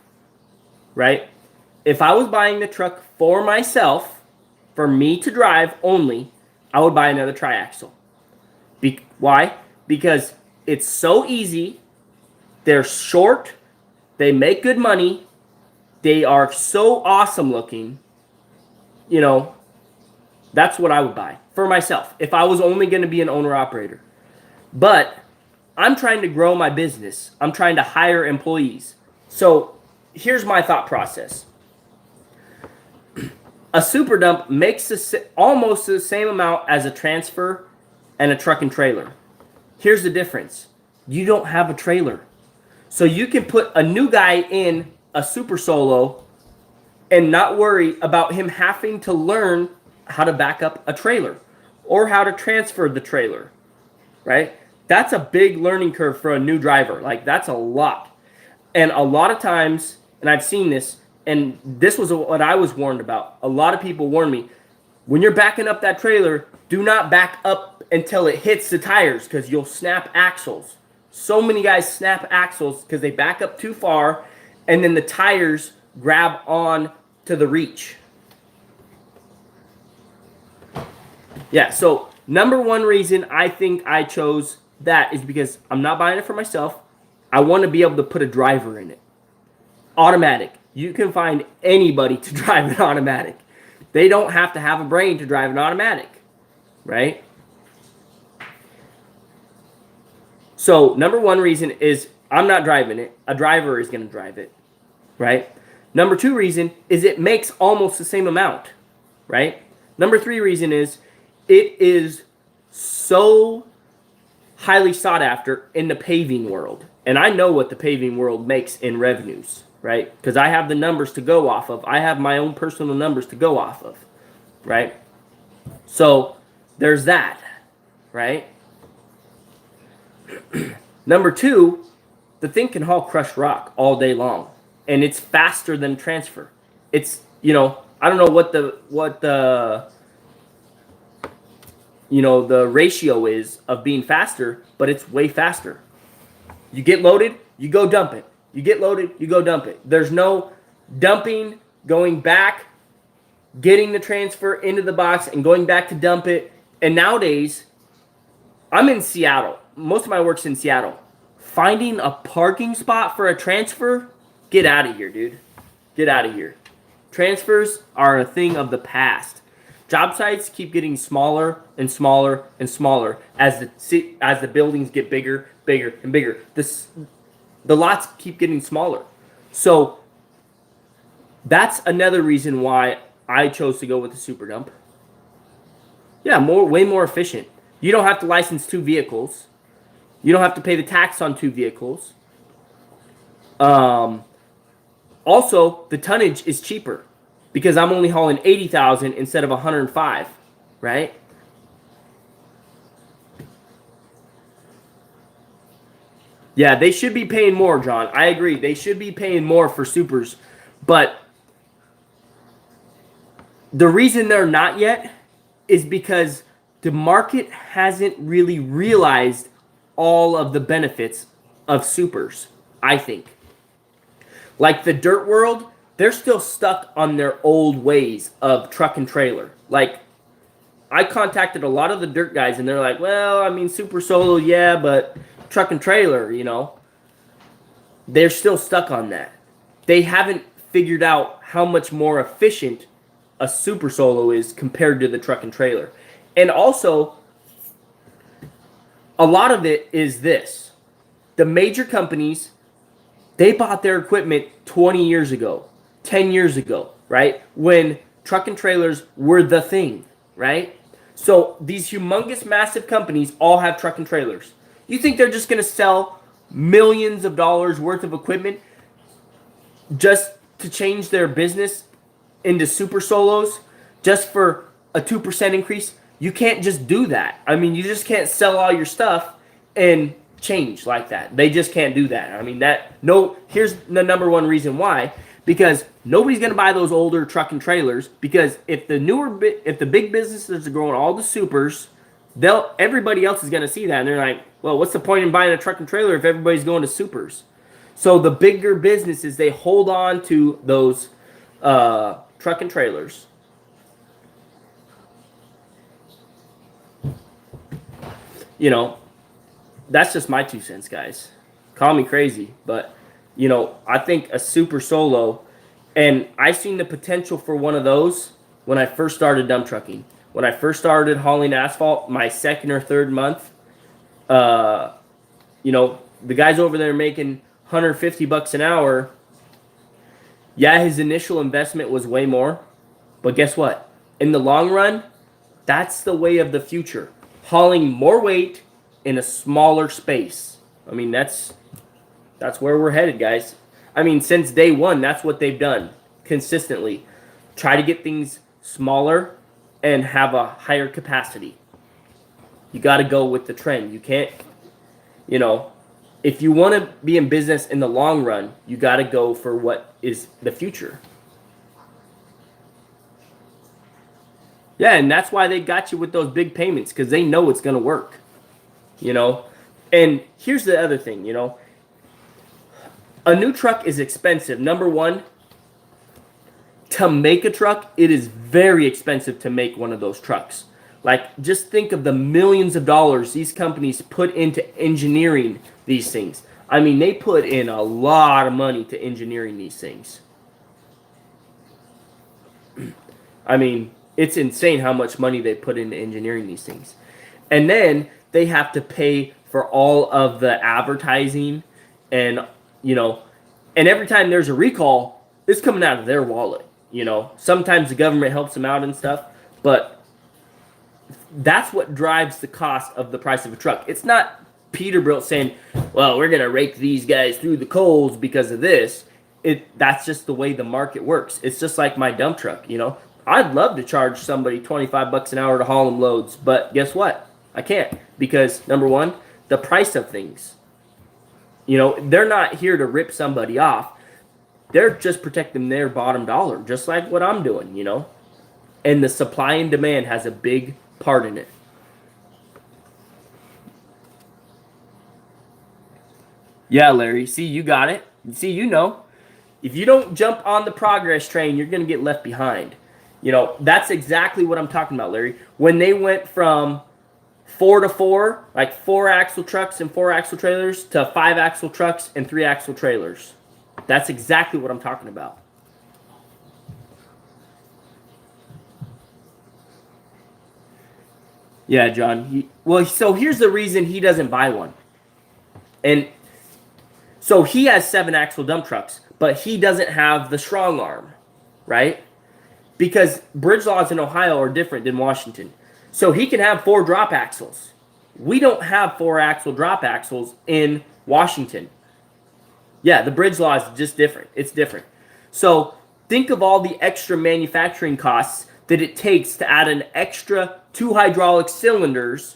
right? If I was buying the truck for myself, for me to drive only, I would buy another triaxle. Why? Because it's so easy. They're short. They make good money. They are so awesome looking. That's what I would buy for myself if I was only going to be an owner-operator. But I'm trying to grow my business. I'm trying to hire employees. So here's my thought process. A super dump makes almost the same amount as a transfer and a truck and trailer. Here's the difference. You don't have a trailer. So you can put a new guy in a super solo and not worry about him having to learn how to back up a trailer. or how to transfer the trailer, right? That's a big learning curve for a new driver. Like, that's a lot. And a lot of times, and I've seen this, and this was what I was warned about. A lot of people warned me, when you're backing up that trailer, do not back up until it hits the tires because you'll snap axles. So many guys snap axles because they back up too far and then the tires grab on to the reach. Yeah, so number one reason I think I chose that is because I'm not buying it for myself. I want to be able to put a driver in it. Automatic. You can find anybody to drive an automatic. They don't have to have a brain to drive an automatic, right? So number one reason is I'm not driving it. A driver is going to drive it, right? Number two reason is it makes almost the same amount, right? Number three reason is it is so highly sought after in the paving world. And I know what the paving world makes in revenues, right? Because I have the numbers to go off of. I have my own personal numbers to go off of, right? So there's that, right? Number two, the thing can haul crushed rock all day long, and it's faster than transfer. It's, I don't know what the the ratio is of being faster, but it's way faster. You get loaded, you go dump it. You get loaded, you go dump it. There's no dumping, going back, getting the transfer into the box, and going back to dump it. And nowadays, I'm in Seattle. Most of my work's in Seattle. Finding a parking spot for a transfer, get out of here, dude. Get out of here. Transfers are a thing of the past. Job sites keep getting smaller and smaller and smaller as the buildings get bigger, bigger, and bigger. The lots keep getting smaller. So that's another reason why I chose to go with the super dump. Yeah, way more efficient. You don't have to license 2 vehicles. You don't have to pay the tax on 2 vehicles. Also, the tonnage is cheaper because I'm only hauling 80,000 instead of 105, right? Yeah, they should be paying more, John. I agree. They should be paying more for supers. But the reason they're not yet is because the market hasn't really realized all of the benefits of supers, I think. Like the dirt world, they're still stuck on their old ways of truck and trailer. Like, I contacted a lot of the dirt guys, and they're like, well, I mean, super solo, yeah, but truck and trailer, they're still stuck on that. They haven't figured out how much more efficient a super solo is compared to the truck and trailer. And also, a lot of it is this. The major companies, they bought their equipment 20 years ago, 10 years ago, right? When truck and trailers were the thing, right? So these humongous, massive companies all have truck and trailers. You think they're just going to sell millions of dollars worth of equipment just to change their business into super solos just for a 2% increase? You can't just do that. I mean, you just can't sell all your stuff and change like that. They just can't do that. I mean, here's the number one reason why. Because nobody's going to buy those older truck and trailers, because if the big businesses are growing all the supers, everybody else is going to see that, and they're like, well, what's the point in buying a truck and trailer if everybody's going to supers? So the bigger businesses, they hold on to those truck and trailers. That's just my 2 cents, guys. Call me crazy, but I think a super solo, and I seen the potential for one of those when I first started dump trucking. When I first started hauling asphalt, my second or third month, the guys over there making $150 an hour. Yeah, his initial investment was way more, but guess what? In the long run, that's the way of the future. Hauling more weight in a smaller space. I mean, that's where we're headed, guys. I mean, since day one, that's what they've done consistently. Try to get things smaller and have a higher capacity. You got to go with the trend. You can't, you know, if you want to be in business in the long run, you got to go for what is the future. Yeah, and that's why they got you with those big payments, because they know it's going to work, you know. And here's the other thing, you know. A new truck is expensive. Number one, to make a truck, it is very expensive to make one of those trucks. Like, just think of the millions of dollars these companies put into engineering these things. I mean, they put in a lot of money to engineering these things. I mean, it's insane how much money they put into engineering these things. And then they have to pay for all of the advertising and, you know, and every time there's a recall, it's coming out of their wallet, you know. Sometimes the government helps them out and stuff, but that's what drives the cost of the price of a truck. It's not Peterbilt saying, well, we're going to rake these guys through the coals because of this. That's just the way the market works. It's just like my dump truck, you know. I'd love to charge somebody $25 an hour to haul them loads, but guess what? I can't, because number one, the price of things. You know, they're not here to rip somebody off. They're just protecting their bottom dollar, just like what I'm doing, you know. And the supply and demand has a big part in it. Yeah, Larry. See, you got it. See, you know. If you don't jump on the progress train, you're going to get left behind. You know, that's exactly what I'm talking about, Larry. When they went from 4-to-4, like 4-axle trucks and 4-axle trailers, to 5-axle trucks and 3-axle trailers. That's exactly what I'm talking about. Yeah, John. Well, so here's the reason he doesn't buy one. And so he has 7-axle dump trucks, but he doesn't have the strong arm, right? Because bridge laws in Ohio are different than Washington. So he can have 4 drop axles. We don't have 4-axle drop axles in Washington. Yeah, the bridge law is just different. It's different. So think of all the extra manufacturing costs that it takes to add an extra 2 hydraulic cylinders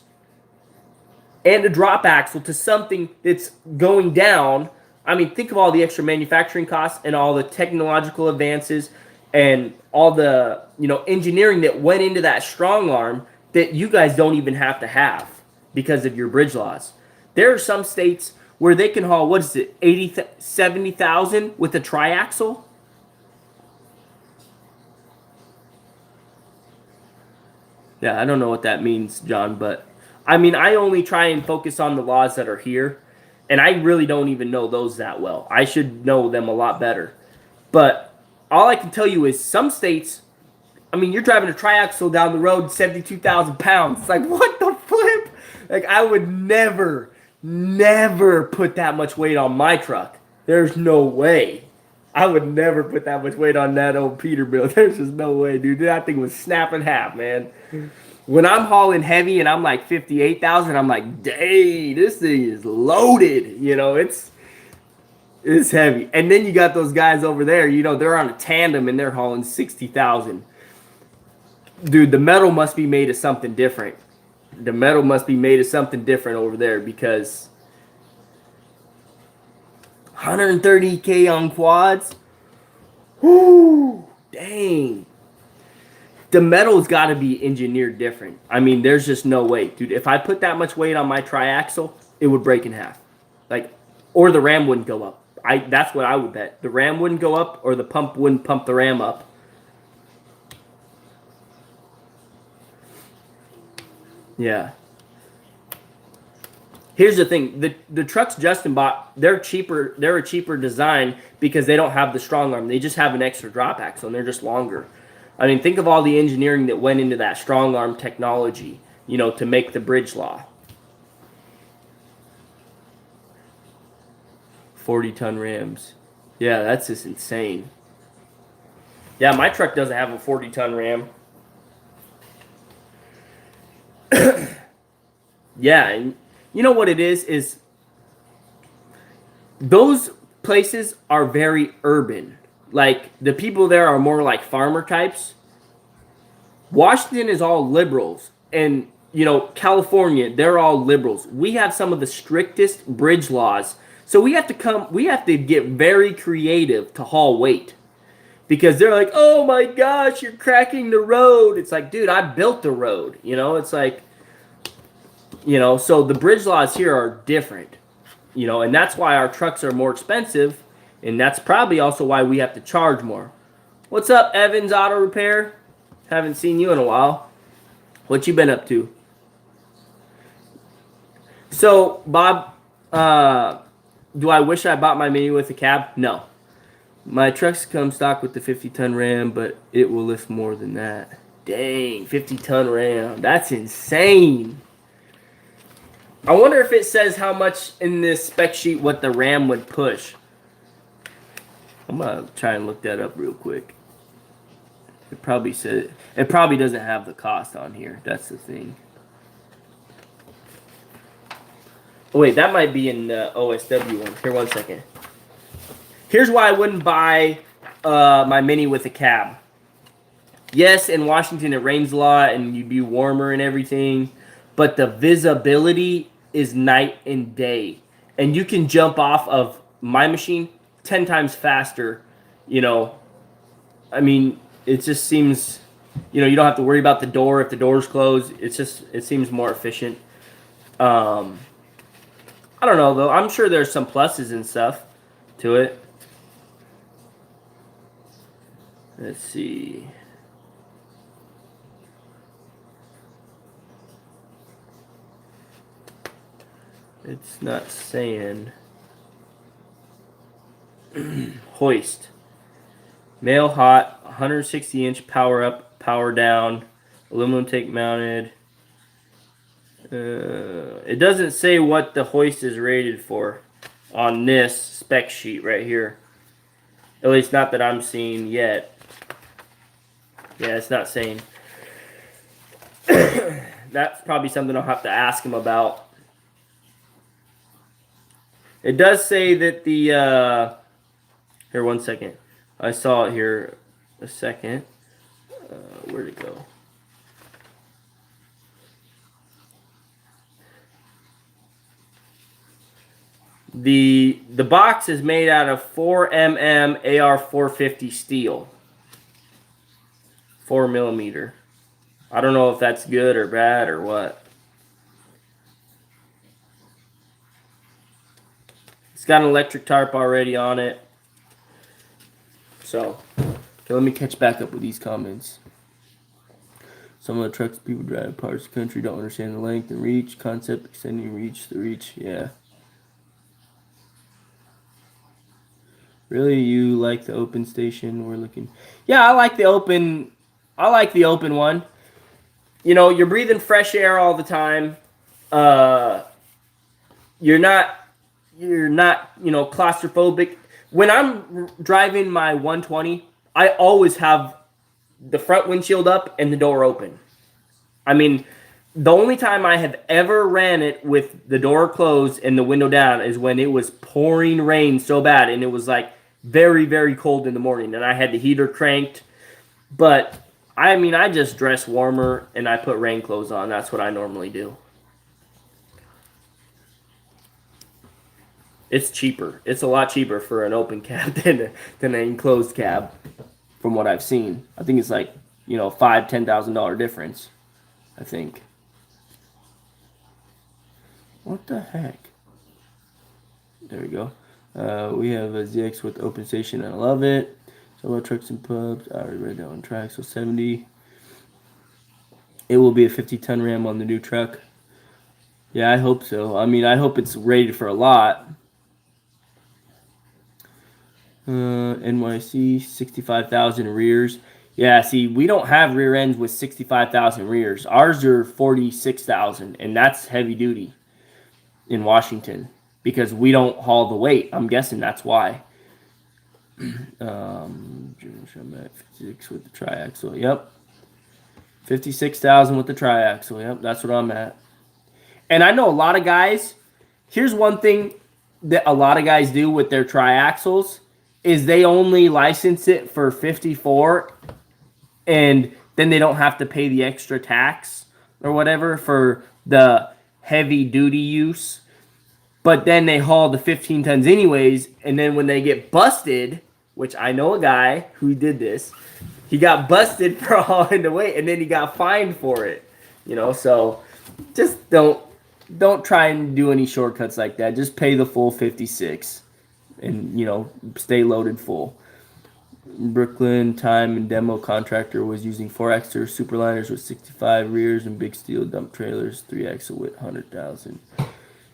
and a drop axle to something that's going down. I mean, think of all the extra manufacturing costs and all the technological advances and all the, you know, engineering that went into that strong arm that you guys don't even have to have because of your bridge laws. There are some states where they can haul, what is it, 80, 70,000 with a triaxle? Yeah, I don't know what that means, John, but I mean, I only try and focus on the laws that are here, and I really don't even know those that well. I should know them a lot better. But all I can tell you is some states, I mean, you're driving a triaxle down the road, 72,000 pounds. It's like, what the flip? Like, I would never put that much weight on my truck. There's no way. I would never put that much weight on that old Peterbilt. There's just no way, dude. That thing was snap in half, man. When I'm hauling heavy and I'm like 58,000, I'm like, dang, this thing is loaded. You know, it's heavy. And then you got those guys over there, you know, they're on a tandem and they're hauling 60,000. Dude, the metal must be made of something different. The metal must be made of something different over there, because 130K on quads? Whoo, dang. The metal's got to be engineered different. I mean, there's just no way. Dude, if I put that much weight on my triaxle, it would break in half. Like, or the ram wouldn't go up. That's what I would bet. The ram wouldn't go up, or the pump wouldn't pump the ram up. Yeah. Here's the thing. The trucks Justin bought, they're cheaper. They're a cheaper design because they don't have the strong arm. They just have an extra drop axle, and they're just longer. I mean, think of all the engineering that went into that strong arm technology, you know, to make the bridge law. 40-ton Rams. Yeah, that's just insane. Yeah, my truck doesn't have a 40-ton Ram. Yeah, and you know what it is those places are very urban. Like, the people there are more like farmer types. Washington is all liberals, and you know, California, they're all liberals. We have some of the strictest bridge laws. So we have to get very creative to haul weight. Because they're like, oh my gosh, you're cracking the road. It's like, dude, I built the road. You know, it's like, you know, so the bridge laws here are different. You know, and that's why our trucks are more expensive. And that's probably also why we have to charge more. What's up, Evans Auto Repair? Haven't seen you in a while. What you been up to? So, Bob, do I wish I bought my Mini with a cab? No. My trucks come stock with the 50-ton Ram, but it will lift more than that. Dang, 50-ton Ram. That's insane. I wonder if it says how much in this spec sheet what the Ram would push. I'm going to try and look that up real quick. It probably said it probably doesn't have the cost on here. That's the thing. Oh, wait, that might be in the OSW one. Here, 1 second. Here's why I wouldn't buy my Mini with a cab. Yes, in Washington it rains a lot and you'd be warmer and everything, but the visibility is night and day. And you can jump off of my machine 10 times faster, you know. I mean, it just seems, you know, you don't have to worry about the door if the door's closed. It seems more efficient. I don't know, though. I'm sure there's some pluses and stuff to it. Let's see. It's not saying. Hoist. Male hot, 160-inch power up, power down, aluminum tank mounted. It doesn't say what the hoist is rated for on this spec sheet right here. At least not that I'm seeing yet. Yeah, it's not saying. That's probably something I'll have to ask him about. It does say that the... here, 1 second. I saw it here a second. Where'd it go? The box is made out of 4mm AR450 steel. 4mm. I don't know if that's good or bad or what. It's got an electric tarp already on it. So, okay, let me catch back up with these comments. Some of the trucks people drive in parts of the country don't understand the length and reach concept, extending the reach, yeah. Really, you like the open station? We're looking. Yeah, I like the open. I like the open one. You know, you're breathing fresh air all the time. You're not, you know, claustrophobic. When I'm driving my 120, I always have the front windshield up and the door open. I mean, the only time I have ever ran it with the door closed and the window down is when it was pouring rain so bad and it was like very, very cold in the morning and I had the heater cranked. But I mean, I just dress warmer and I put rain clothes on. That's what I normally do. It's cheaper. It's a lot cheaper for an open cab than an enclosed cab, from what I've seen. I think it's like, you know, $5,000-$10,000 difference, I think. What the heck? There we go. We have a ZX with open station. I love it. Solo trucks and pubs. I already read that on track. So 70. It will be a 50-ton Ram on the new truck. Yeah, I hope so. I mean, I hope it's rated for a lot. NYC 65,000 rears. Yeah, see, we don't have rear ends with 65,000 rears. Ours are 46,000, and that's heavy duty in Washington because we don't haul the weight. I'm guessing that's why. 56 with the triaxle. Yep. 56,000 with the triaxle. Yep, that's what I'm at. And I know a lot of guys. Here's one thing that a lot of guys do with their triaxles is they only license it for 54 and then they don't have to pay the extra tax or whatever for the heavy duty use. But then they haul the 15 tons anyways, and then when they get busted, which I know a guy who did this, he got busted for hauling the weight, and then he got fined for it. So just don't try and do any shortcuts like that. Just pay the full 56, and stay loaded full. Brooklyn time and demo contractor was using 4-axle superliners with 65 rears and big steel dump trailers, 3-axle with 100,000.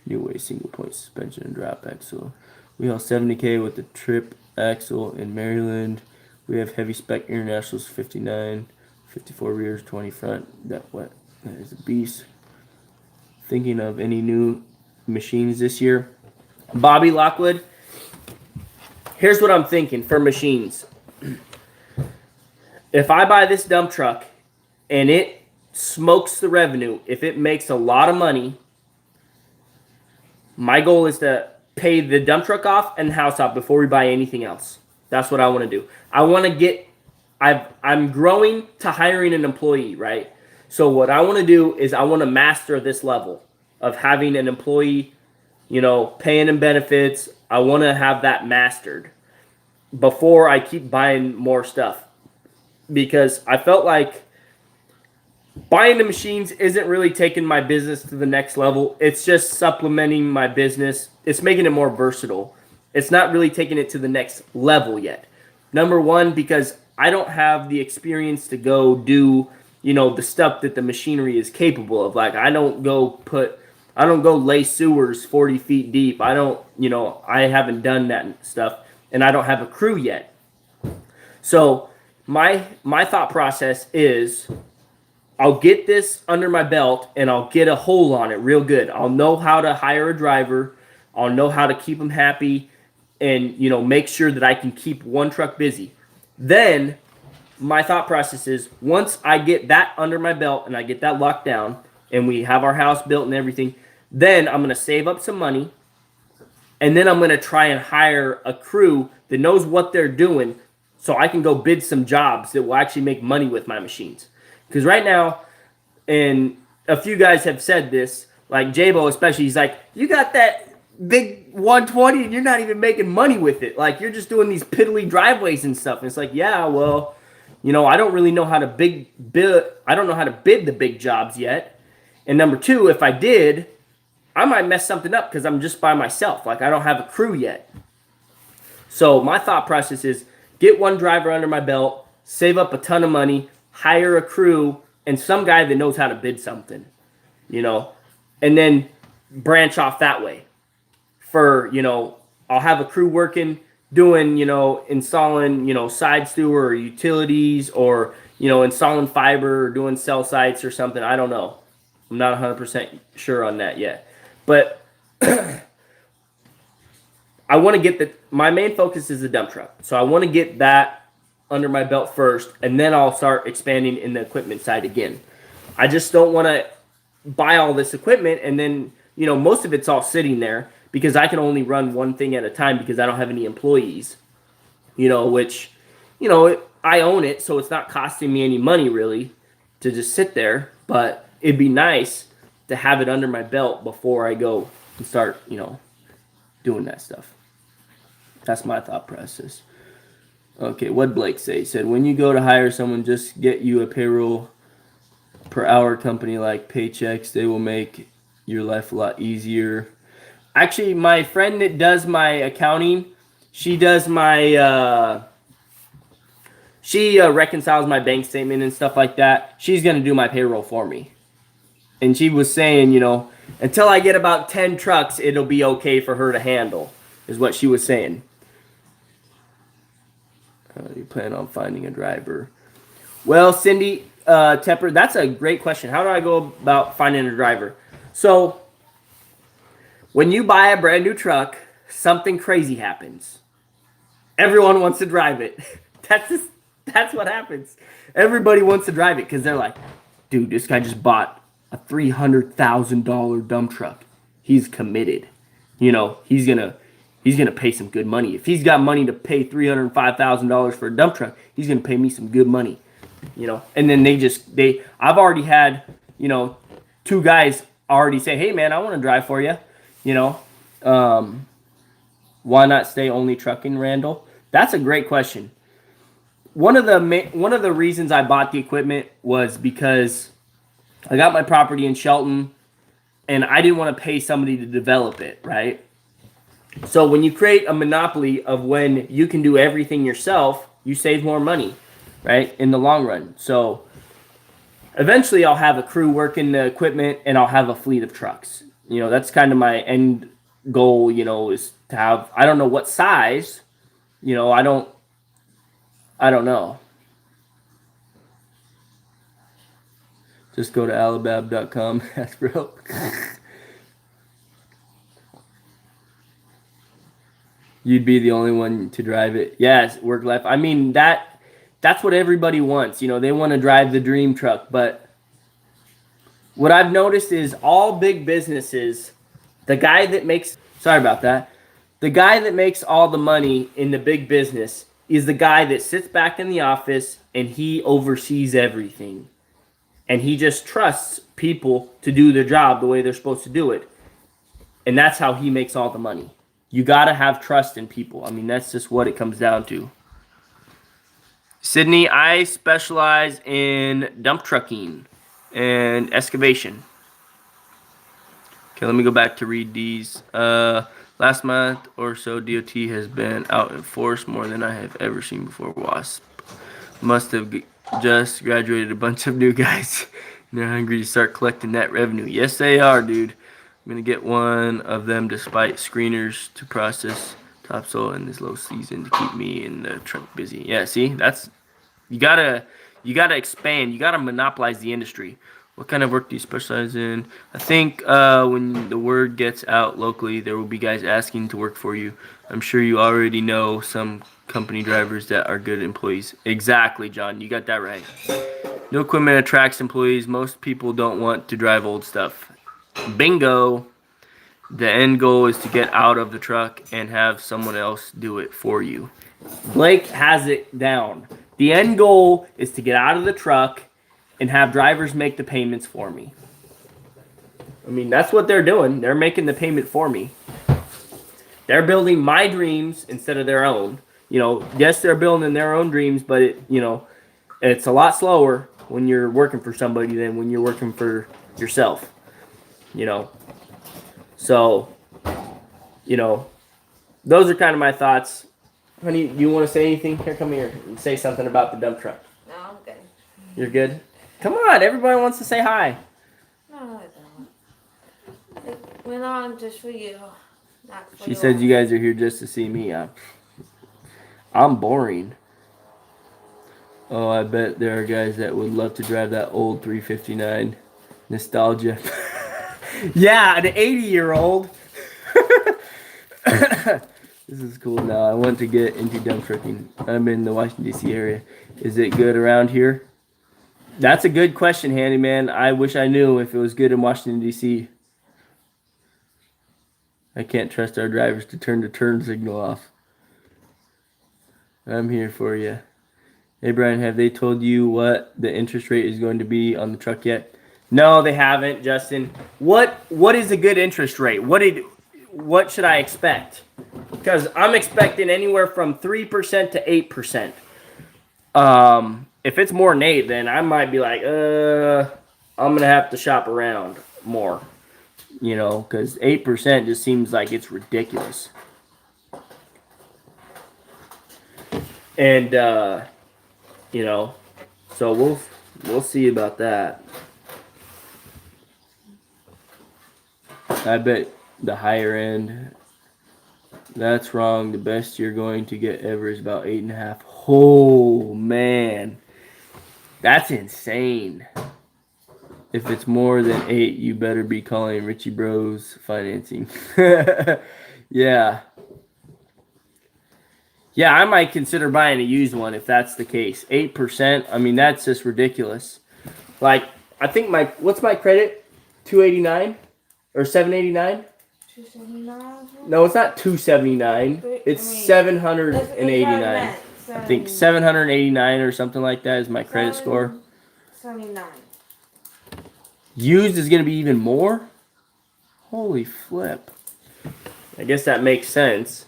New way single point suspension and drop axle. We haul 70K with the trip axle in Maryland. We have heavy spec internationals 59, 54 rears, 20 front. That is a beast. Thinking of any new machines this year? Bobby Lockwood, here's what I'm thinking for machines. If I buy this dump truck and it smokes the revenue, if it makes a lot of money, my goal is to pay the dump truck off and the house off before we buy anything else. That's what I want to do. I want to I'm growing to hiring an employee, right? So what I want to do is I want to master this level of having an employee, paying them benefits. I want to have that mastered before I keep buying more stuff. Because I felt like buying the machines isn't really taking my business to the next level. It's just supplementing my business. It's making it more versatile. It's not really taking it to the next level yet. Number one, because I don't have the experience to go do, the stuff that the machinery is capable of. Like I don't go lay sewers 40 feet deep. I haven't done that stuff, and I don't have a crew yet. So my thought process is I'll get this under my belt and I'll get a hold on it real good. I'll know how to hire a driver. I'll know how to keep them happy and, make sure that I can keep one truck busy. Then my thought process is once I get that under my belt and I get that locked down and we have our house built and everything, then I'm going to save up some money and then I'm going to try and hire a crew that knows what they're doing so I can go bid some jobs that will actually make money with my machines. Because right now, and a few guys have said this, like Jabo especially, he's like, you got that big 120 and you're not even making money with it. Like, you're just doing these piddly driveways and stuff. And it's like, yeah, well, I don't really know how to bid the big jobs yet. And number two, if I did, I might mess something up because I'm just by myself. Like, I don't have a crew yet. So my thought process is get one driver under my belt, save up a ton of money, hire a crew, and some guy that knows how to bid something, and then branch off that way. I'll have a crew working, doing, installing, side sewer or utilities or, installing fiber or doing cell sites or something. I don't know. I'm not 100% sure on that yet. But I want to get my main focus is the dump truck. So I want to get that under my belt first, and then I'll start expanding in the equipment side again. I just don't want to buy all this equipment and then, most of it's all sitting there because I can only run one thing at a time because I don't have any employees, which, I own it, so it's not costing me any money really to just sit there, but it'd be nice to have it under my belt before I go and start, doing that stuff. That's my thought process. Okay, what'd Blake say? He said, when you go to hire someone, just get you a payroll per hour company like Paychecks. They will make your life a lot easier. Actually, my friend that does my accounting, she does my, she reconciles my bank statement and stuff like that. She's going to do my payroll for me. And she was saying, until I get about 10 trucks, it'll be okay for her to handle, is what she was saying. You plan on finding a driver? Well, Cindy Tepper, that's a great question. How do I go about finding a driver? So, when you buy a brand new truck, something crazy happens. Everyone wants to drive it. That's what happens. Everybody wants to drive it because they're like, dude, this guy just bought a $300,000 dump truck. He's committed. He's gonna pay some good money. If he's got money to pay $305,000 for a dump truck, he's gonna pay me some good money. And then I've already had you know, two guys already say, hey man, I want to drive for you, you know, why not stay only trucking, Randall? That's a great question. One of the reasons I bought the equipment was because I got my property in Shelton and I didn't want to pay somebody to develop it, right? So when you create a monopoly of when you can do everything yourself, you save more money, right, in the long run. So eventually I'll have a crew working the equipment and I'll have a fleet of trucks. You know, that's kind of my end goal, you know, is to have, I don't know what size, you know, I don't know. Just go to alabab.com. That's bro. You'd be the only one to drive it. Yes, work life. I mean, that's what everybody wants. You know, they want to drive the dream truck. But what I've noticed is all big businesses, the guy that makes, sorry about that, the guy that makes all the money in the big business is the guy that sits back in the office and he oversees everything. And he just trusts people to do their job the way they're supposed to do it. And that's how he makes all the money. You got to have trust in people. I mean, that's just what it comes down to. Sydney, I specialize in dump trucking and excavation. Okay, let me go back to read these. Last month or so, DOT has been out in force more than I have ever seen before. WASP must have just graduated a bunch of new guys. They're hungry to start collecting that revenue. Yes, they are, dude. I'm going to get one of them despite screeners to process topsoil in this low season to keep me in the truck busy. Yeah, see, that's, you gotta expand. You gotta monopolize the industry. What kind of work do you specialize in? I think when the word gets out locally, there will be guys asking to work for you. I'm sure you already know some company drivers that are good employees. Exactly, John. You got that right. No equipment attracts employees. Most people don't want to drive old stuff. Bingo. The end goal is to get out of the truck and have someone else do it for you. Blake has it down. The end goal is to get out of the truck and have drivers make the payments for me. I mean, that's what they're doing. They're making the payment for me. They're building my dreams instead of their own. You know, yes, they're building their own dreams, but it's a lot slower when you're working for somebody than when you're working for yourself. You know, so, you know, those are kind of my thoughts. Honey, do you want to say anything? Here, come here and say something about the dump truck. No, I'm good. You're good? Come on, everybody wants to say hi. No, I don't. It went on just for you. Not for She says you guys are here just to see me. I'm boring. Oh, I bet there are guys that would love to drive that old 359. Nostalgia. Yeah, an 80-year-old. This is cool now. I want to get into dump trucking. I'm in the Washington, D.C. area. Is it good around here? That's a good question, Handyman. I wish I knew if it was good in Washington, D.C. I can't trust our drivers to turn the turn signal off. I'm here for you. Hey, Brian, have they told you what the interest rate is going to be on the truck yet? No, they haven't, Justin. What is a good interest rate? What should I expect? Because I'm expecting anywhere from 3% to 8%. If it's more than 8, then I might be like, I'm gonna have to shop around more. You know, because 8% just seems like it's ridiculous. And you know, so we'll see about that. I bet the higher end. That's wrong. The best you're going to get ever is about 8.5. Oh man, that's insane. If it's more than 8, you better be calling Richie Bros Financing. Yeah. Yeah, I might consider buying a used one if that's the case. 8%. I mean, that's just ridiculous. Like, I think what's my credit? 289 or 789? 279. No, it's not 279. It's 789. I think 789 or something like that is my credit score. 79. Used is going to be even more? Holy flip. I guess that makes sense.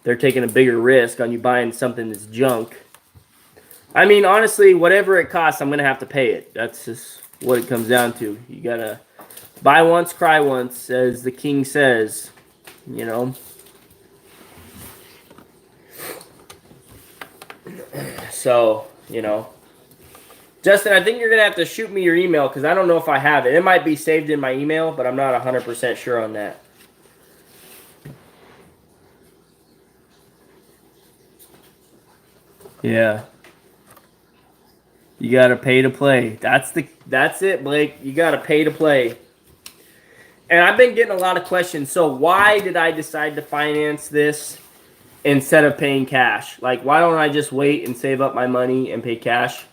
They're taking a bigger risk on you buying something that's junk. I mean, honestly, whatever it costs, I'm going to have to pay it. That's just what it comes down to. You got to buy once, cry once, as the king says, you know. So, you know. Justin, I think you're going to have to shoot me your email because I don't know if I have it. It might be saved in my email, but I'm not 100% sure on that. Yeah. You got to pay to play. That's it, Blake. You got to pay to play. And I've been getting a lot of questions. So why did I decide to finance this instead of paying cash? Like, why don't I just wait and save up my money and pay cash?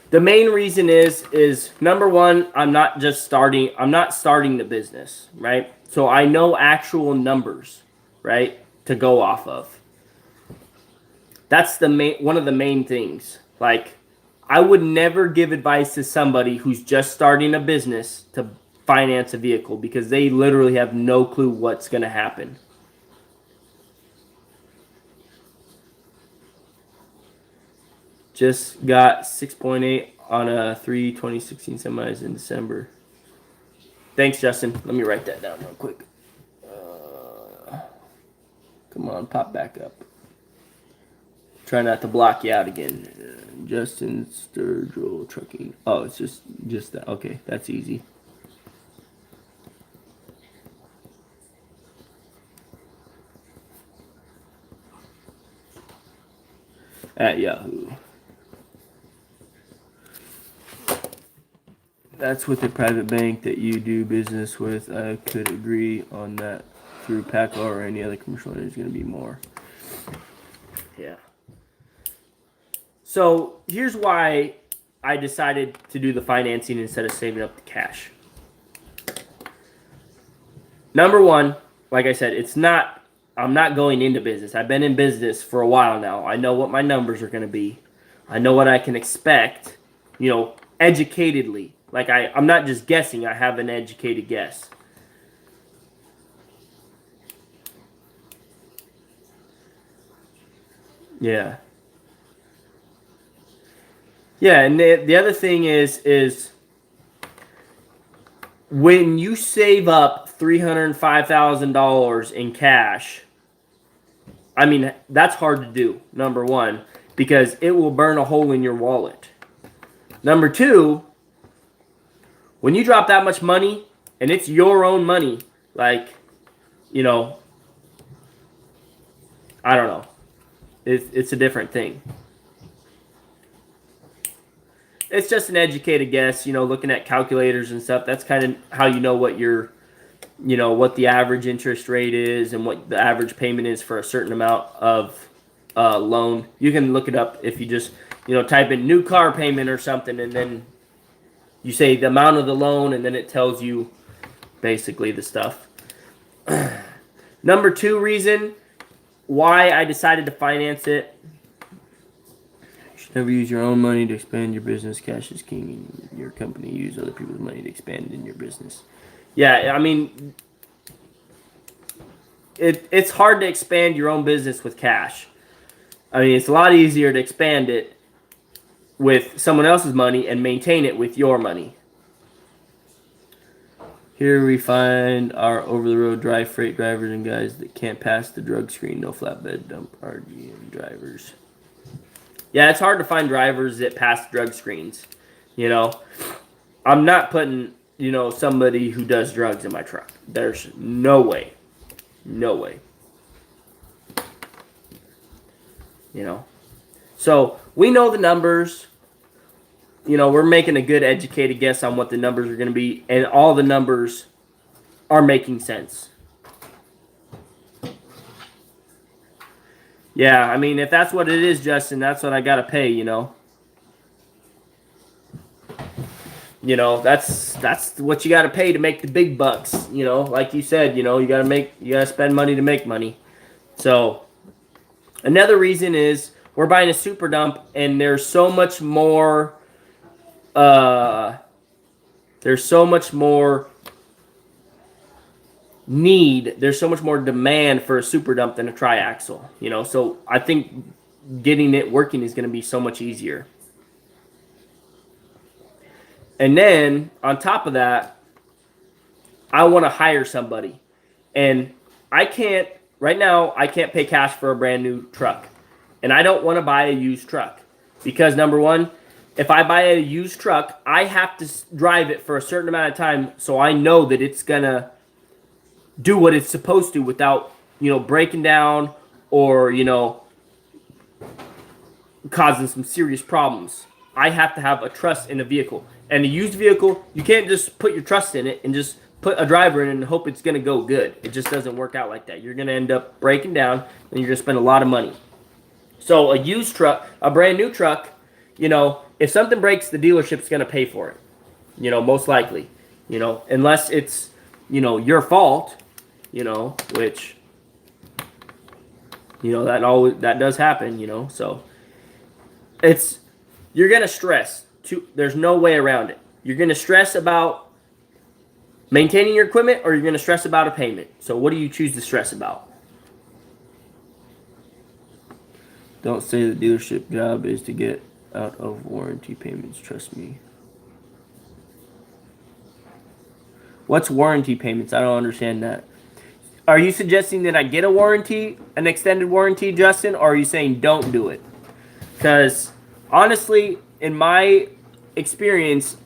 The main reason is number one, I'm not starting the business, right? So I know actual numbers, right, to go off of. That's one of the main things. Like, I would never give advice to somebody who's just starting a business to finance a vehicle because they literally have no clue what's going to happen. Just got 6.8 on a 2016 semis in December. Thanks, Justin. Let me write that down real quick. Come on, pop back up. Try not to block you out again. Justin Sturgill Trucking. Oh, it's just that. Okay, that's easy. At Yahoo. That's with the private bank that you do business with. I could agree on that. Through PACO or any other commercial, there's going to be more. Yeah. So here's why I decided to do the financing instead of saving up the cash. Number one, like I said, I'm not going into business. I've been in business for a while now. I know what my numbers are going to be. I know what I can expect, educatedly. Like I'm not just guessing. I have an educated guess. Yeah. Yeah, and the other thing is when you save up $305,000 in cash, I mean, that's hard to do, number one, because it will burn a hole in your wallet. Number two, when you drop that much money, and it's your own money, like, I don't know. It's a different thing. It's just an educated guess, looking at calculators and stuff. That's kind of how you know what what the average interest rate is and what the average payment is for a certain amount of loan. You can look it up if you just, type in new car payment or something, and then you say the amount of the loan, and then it tells you basically the stuff. Number two reason why I decided to finance it. Never use your own money to expand your business. Cash is king. Your company use other people's money to expand in your business. Yeah, I mean, it's hard to expand your own business with cash. I mean, it's a lot easier to expand it with someone else's money and maintain it with your money. Here we find our over-the-road dry freight drivers and guys that can't pass the drug screen. No flatbed dump RGM drivers. Yeah, it's hard to find drivers that pass drug screens. I'm not putting, somebody who does drugs in my truck. There's no way. No way. So we know the numbers. We're making a good educated guess on what the numbers are going to be, and all the numbers are making sense. Yeah, I mean, if that's what it is, Justin, that's what I got to pay, That's what you got to pay to make the big bucks, like you said, you got to spend money to make money. So another reason is we're buying a super dump, and there's so much more There's so much more there's so much more demand for a super dump than a triaxle, you know. So I think getting it working is going to be so much easier. And then on top of that, I want to hire somebody. And I can't pay cash for a brand new truck. And I don't want to buy a used truck because number one, if I buy a used truck, I have to drive it for a certain amount of time so I know that it's going to do what it's supposed to without, breaking down or, causing some serious problems. I have to have a trust in a vehicle. And a used vehicle, you can't just put your trust in it and just put a driver in and hope it's going to go good. It just doesn't work out like that. You're going to end up breaking down and you're going to spend a lot of money. So a used truck, a brand new truck, if something breaks, the dealership's going to pay for it. Most likely. Unless it's, your fault, which, that does happen, so you're going to stress. There's no way around it. You're going to stress about maintaining your equipment or you're going to stress about a payment. So what do you choose to stress about? Don't say the dealership job is to get out of warranty payments. Trust me. What's warranty payments? I don't understand that. Are you suggesting that I get a warranty, an extended warranty, Justin, or are you saying don't do it? Because honestly, in my experience,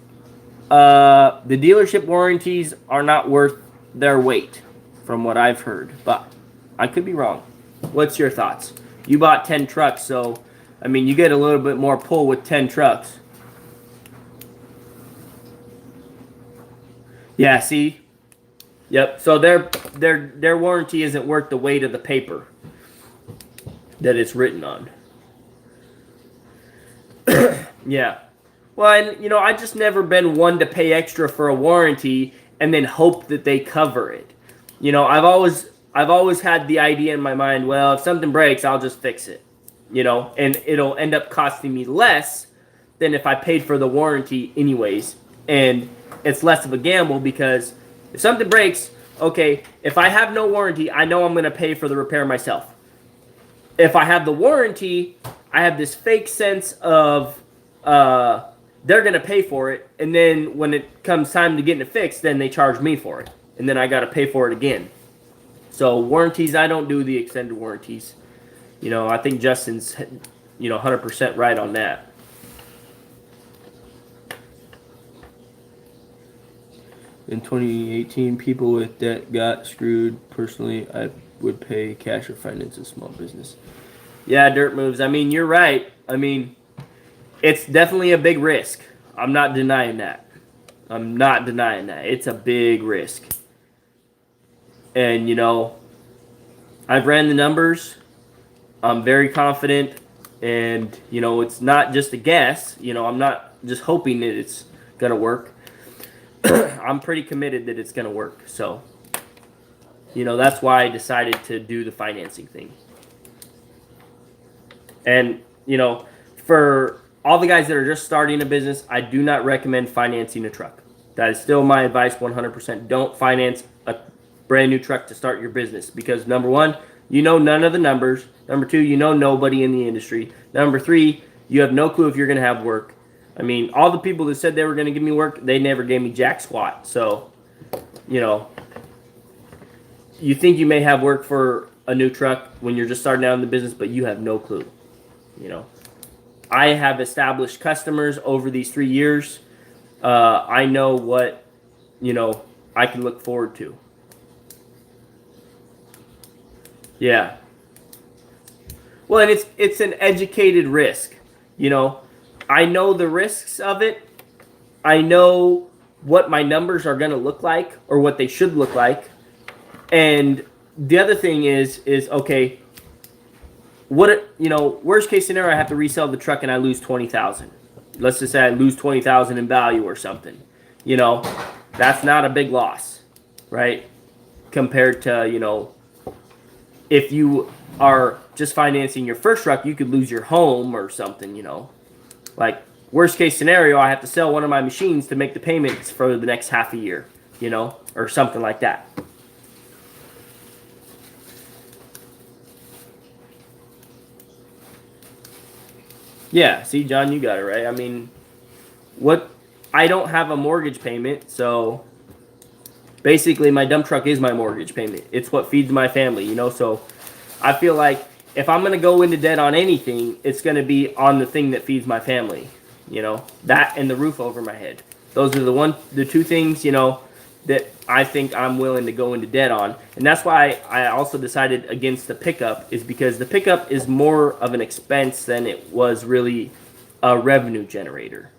the dealership warranties are not worth their weight, from what I've heard. But I could be wrong. What's your thoughts? You bought 10 trucks, so you get a little bit more pull with 10 trucks. Yeah, see? Yep. So their warranty isn't worth the weight of the paper that it's written on. Yeah. Well, and I just never been one to pay extra for a warranty and then hope that they cover it. I've always had the idea in my mind, well, if something breaks, I'll just fix it. And it'll end up costing me less than if I paid for the warranty anyways. And it's less of a gamble because if something breaks, okay, if I have no warranty, I know I'm going to pay for the repair myself. If I have the warranty, I have this fake sense of they're going to pay for it, and then when it comes time to getting it fixed, then they charge me for it, and then I got to pay for it again. So warranties, I don't do the extended warranties. I think Justin's 100% right on that. In 2018, people with debt got screwed. Personally, I would pay cash or finance a small business. Yeah, Dirt Moves. You're right. It's definitely a big risk. I'm not denying that. It's a big risk. And, I've ran the numbers. I'm very confident. And, it's not just a guess. I'm not just hoping that it's going to work. I'm pretty committed that it's going to work. So, that's why I decided to do the financing thing. And, for all the guys that are just starting a business, I do not recommend financing a truck. That is still my advice 100%. Don't finance a brand new truck to start your business because number one, none of the numbers. Number two, nobody in the industry. Number three, you have no clue if you're going to have work. All the people that said they were going to give me work, they never gave me jack squat. So, you think you may have work for a new truck when you're just starting out in the business, but you have no clue. I have established customers over these 3 years. I know what, I can look forward to. Yeah. Well, and it's an educated risk. I know the risks of it. I know what my numbers are going to look like or what they should look like. And the other thing is okay, worst case scenario, I have to resell the truck and I lose $20,000. Let's just say I lose $20,000 in value or something. That's not a big loss, right? Compared to, if you are just financing your first truck, you could lose your home or something, like worst case scenario, I have to sell one of my machines to make the payments for the next half a year, you know, or something like that. Yeah, see, John, you got it right. I mean, I don't have a mortgage payment, so basically my dump truck is my mortgage payment. It's what feeds my family, you know, so I feel like if I'm going to go into debt on anything, it's going to be on the thing that feeds my family, you know, that and the roof over my head. Those are the two things, you know, that I think I'm willing to go into debt on. And that's why I also decided against the pickup, is because the pickup is more of an expense than it was really a revenue generator.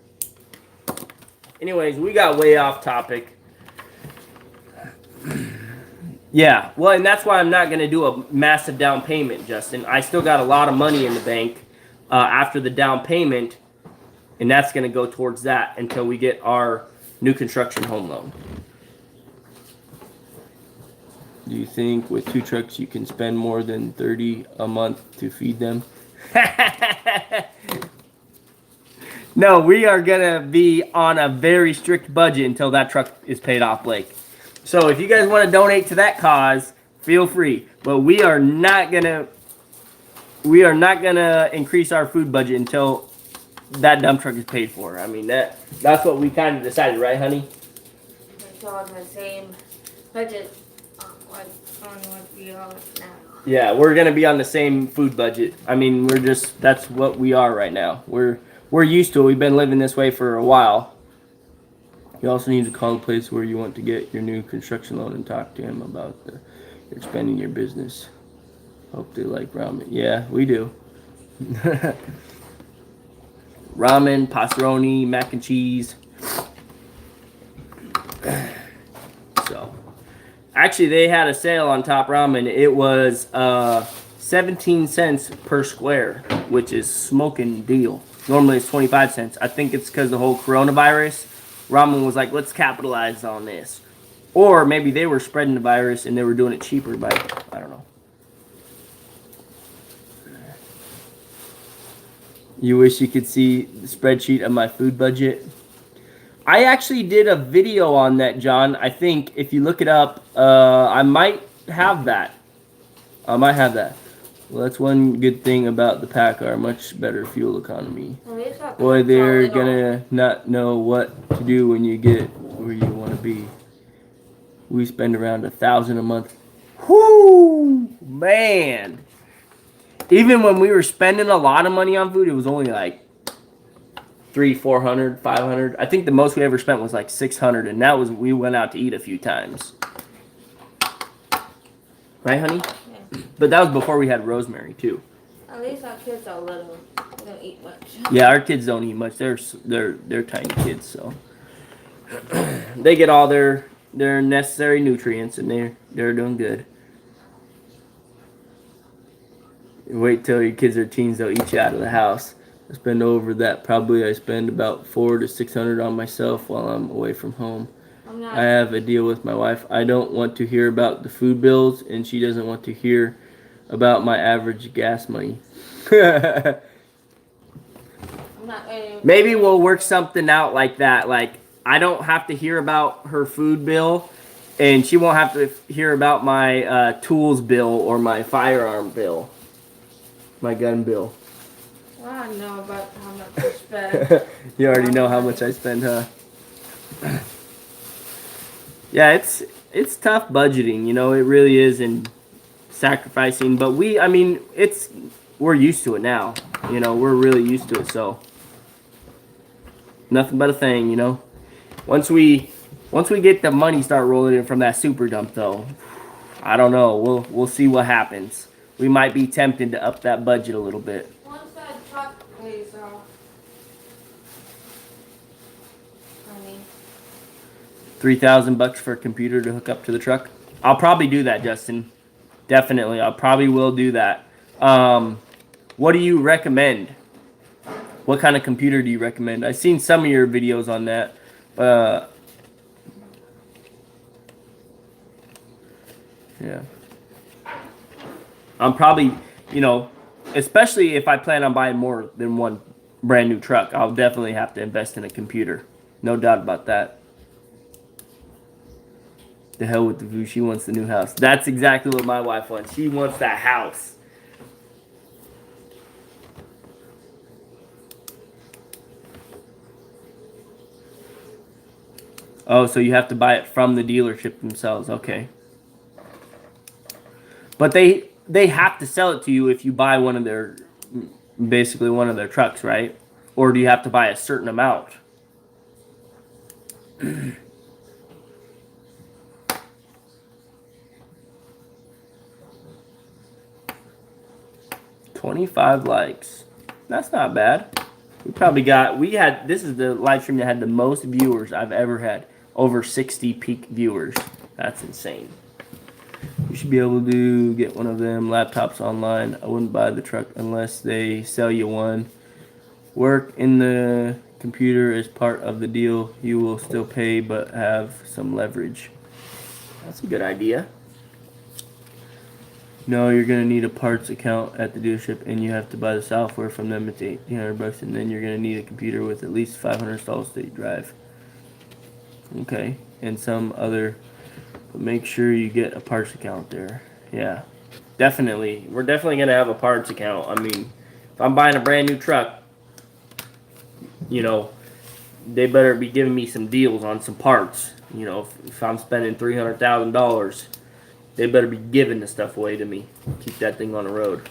Anyways, we got way off topic. Yeah, well, and that's why I'm not going to do a massive down payment, Justin. I still got a lot of money in the bank after the down payment, and that's going to go towards that until we get our new construction home loan. Do you think with 2 trucks you can spend more than $30 a month to feed them? No, we are going to be on a very strict budget until that truck is paid off, Blake. So if you guys want to donate to that cause, feel free. But we are not gonna increase our food budget until that dump truck is paid for. I mean that's what we kind of decided, right, honey? We're still on the same budget on what we are now. Yeah, we're gonna be on the same food budget. I mean, that's what we are right now. We're used to it. We've been living this way for a while. You also need to call the place where you want to get your new construction loan and talk to him about expanding your business. Hope they like ramen. Yeah, we do. Ramen, pastaroni, mac and cheese. So, actually, they had a sale on Top Ramen. It was 17 cents per square, which is smoking deal. Normally it's 25 cents. I think it's because of the whole coronavirus. Ramen was like, let's capitalize on this. Or maybe they were spreading the virus and they were doing it cheaper by, I don't know. You wish you could see the spreadsheet of my food budget? I actually did a video on that, John. I think if you look it up, I might have that. Well, that's one good thing about the PACCAR, much better fuel economy. Boy, they're gonna not know what to do when you get where you want to be. We spend around $1,000 a month. Whoo, man! Even when we were spending a lot of money on food, it was only like $300, $400, $500. I think the most we ever spent was like $600, and that was we went out to eat a few times. Right, honey? Yeah. But that was before we had Rosemary too. At least our kids are little. They don't eat much. Yeah, our kids don't eat much. They're tiny kids, so they get all their necessary nutrients, and they're doing good. Wait till your kids are teens; they'll eat you out of the house. I spend over that. Probably I spend about $400 to $600 on myself while I'm away from home. I have a deal with my wife. I don't want to hear about the food bills, and she doesn't want to hear about my average gas money. Maybe we'll work something out like that. Like, I don't have to hear about her food bill, and she won't have to hear about my tools bill or my firearm bill, my gun bill. Well, I know about how much you spend. You already know how much I spend, huh? Yeah, it's tough budgeting, you know, it really is, and sacrificing, but we're used to it now, you know, we're really used to it, so nothing but a thing, you know. Once we get the money start rolling in from that super dump, though, I don't know, we'll see what happens. We might be tempted to up that budget a little bit. Once that truck pays off, $3,000 for a computer to hook up to the truck. I'll probably do that, Justin. Definitely, I probably will do that. What do you recommend? What kind of computer do you recommend? I've seen some of your videos on that. Yeah. I'm probably, you know, especially if I plan on buying more than one brand new truck. I'll definitely have to invest in a computer. No doubt about that. The hell with the view. She wants the new house. That's exactly what my wife wants. She wants that house. Oh, so you have to buy it from the dealership themselves. Okay. But they have to sell it to you if you buy one of their, basically one of their trucks, right? Or do you have to buy a certain amount? $25 likes. That's not bad. This is the live stream that had the most viewers I've ever had. Over 60 peak viewers. That's insane. You should be able to get one of them laptops online. I wouldn't buy the truck unless they sell you one. Work in the computer is part of the deal. You will still pay but have some leverage. That's a good idea. No, you're going to need a parts account at the dealership and you have to buy the software from them. It's $1,800 and then you're going to need a computer with at least 500 solid state drive. Okay, and some other, but make sure you get a parts account there. Yeah, definitely. We're definitely going to have a parts account. I mean, if I'm buying a brand new truck, you know, they better be giving me some deals on some parts. You know, if I'm spending $300,000, they better be giving the stuff away to me. Keep that thing on the road.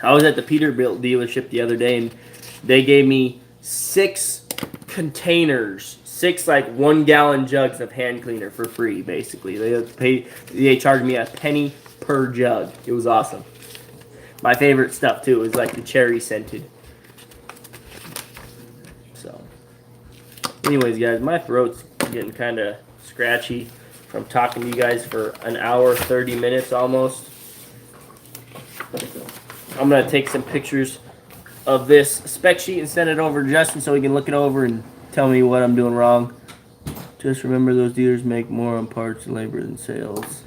I was at the Peterbilt dealership the other day, and they gave me 6 containers, 6 like 1-gallon jugs of hand cleaner for free. Basically, they charged me a penny per jug. It was awesome. My favorite stuff too is like the cherry scented. So, anyways, guys, my throat's getting kind of scratchy from talking to you guys for an hour, 30 minutes almost. I'm going to take some pictures of this spec sheet and send it over to Justin so he can look it over and tell me what I'm doing wrong. Just remember those dealers make more on parts and labor than sales.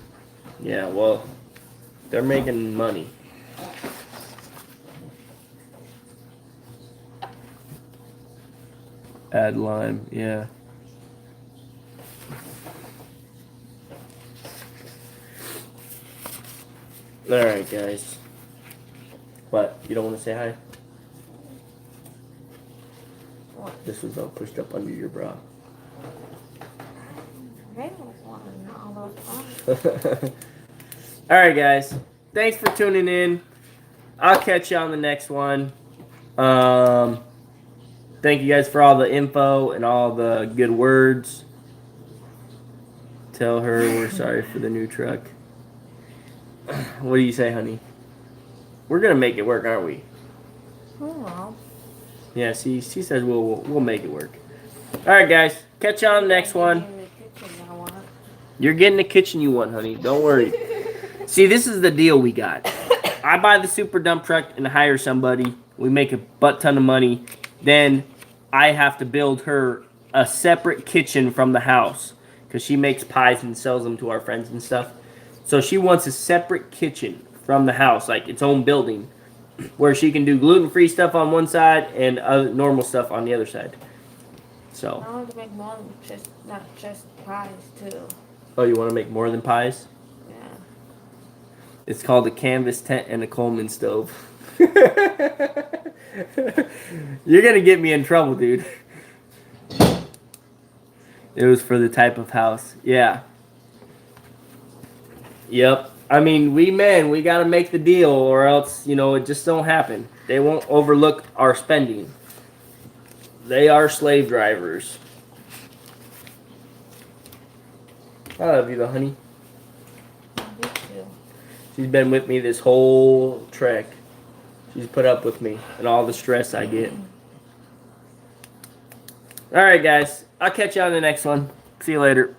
Yeah, well, they're making money. Add lime, yeah. Alright, guys. What? You don't want to say hi? What? This was all pushed up under your bra. They don't want to know all those Alright, guys. Thanks for tuning in. I'll catch you on the next one. Thank you guys for all the info and all the good words. Tell her we're sorry for the new truck. What do you say, honey? We're gonna make it work, aren't we? Oh, well. Yeah, she says we'll make it work. All right, guys. Catch you on the next one. You're getting the kitchen you want, honey. Don't worry. See, this is the deal we got. I buy the super dump truck and hire somebody. We make a butt ton of money. Then I have to build her a separate kitchen from the house because she makes pies and sells them to our friends and stuff. So she wants a separate kitchen from the house, like its own building, where she can do gluten-free stuff on one side and other normal stuff on the other side. So. I want to make more than not just pies too. Oh, you want to make more than pies? Yeah. It's called a canvas tent and a Coleman stove. You're gonna get me in trouble, dude. It was for the type of house. Yeah. Yep. I mean, we gotta make the deal or else, you know, it just don't happen. They won't overlook our spending. They are slave drivers. I love you though, honey. Me too. She's been with me this whole trek. She's put up with me and all the stress I get. Alright, guys. I'll catch you on the next one. See you later.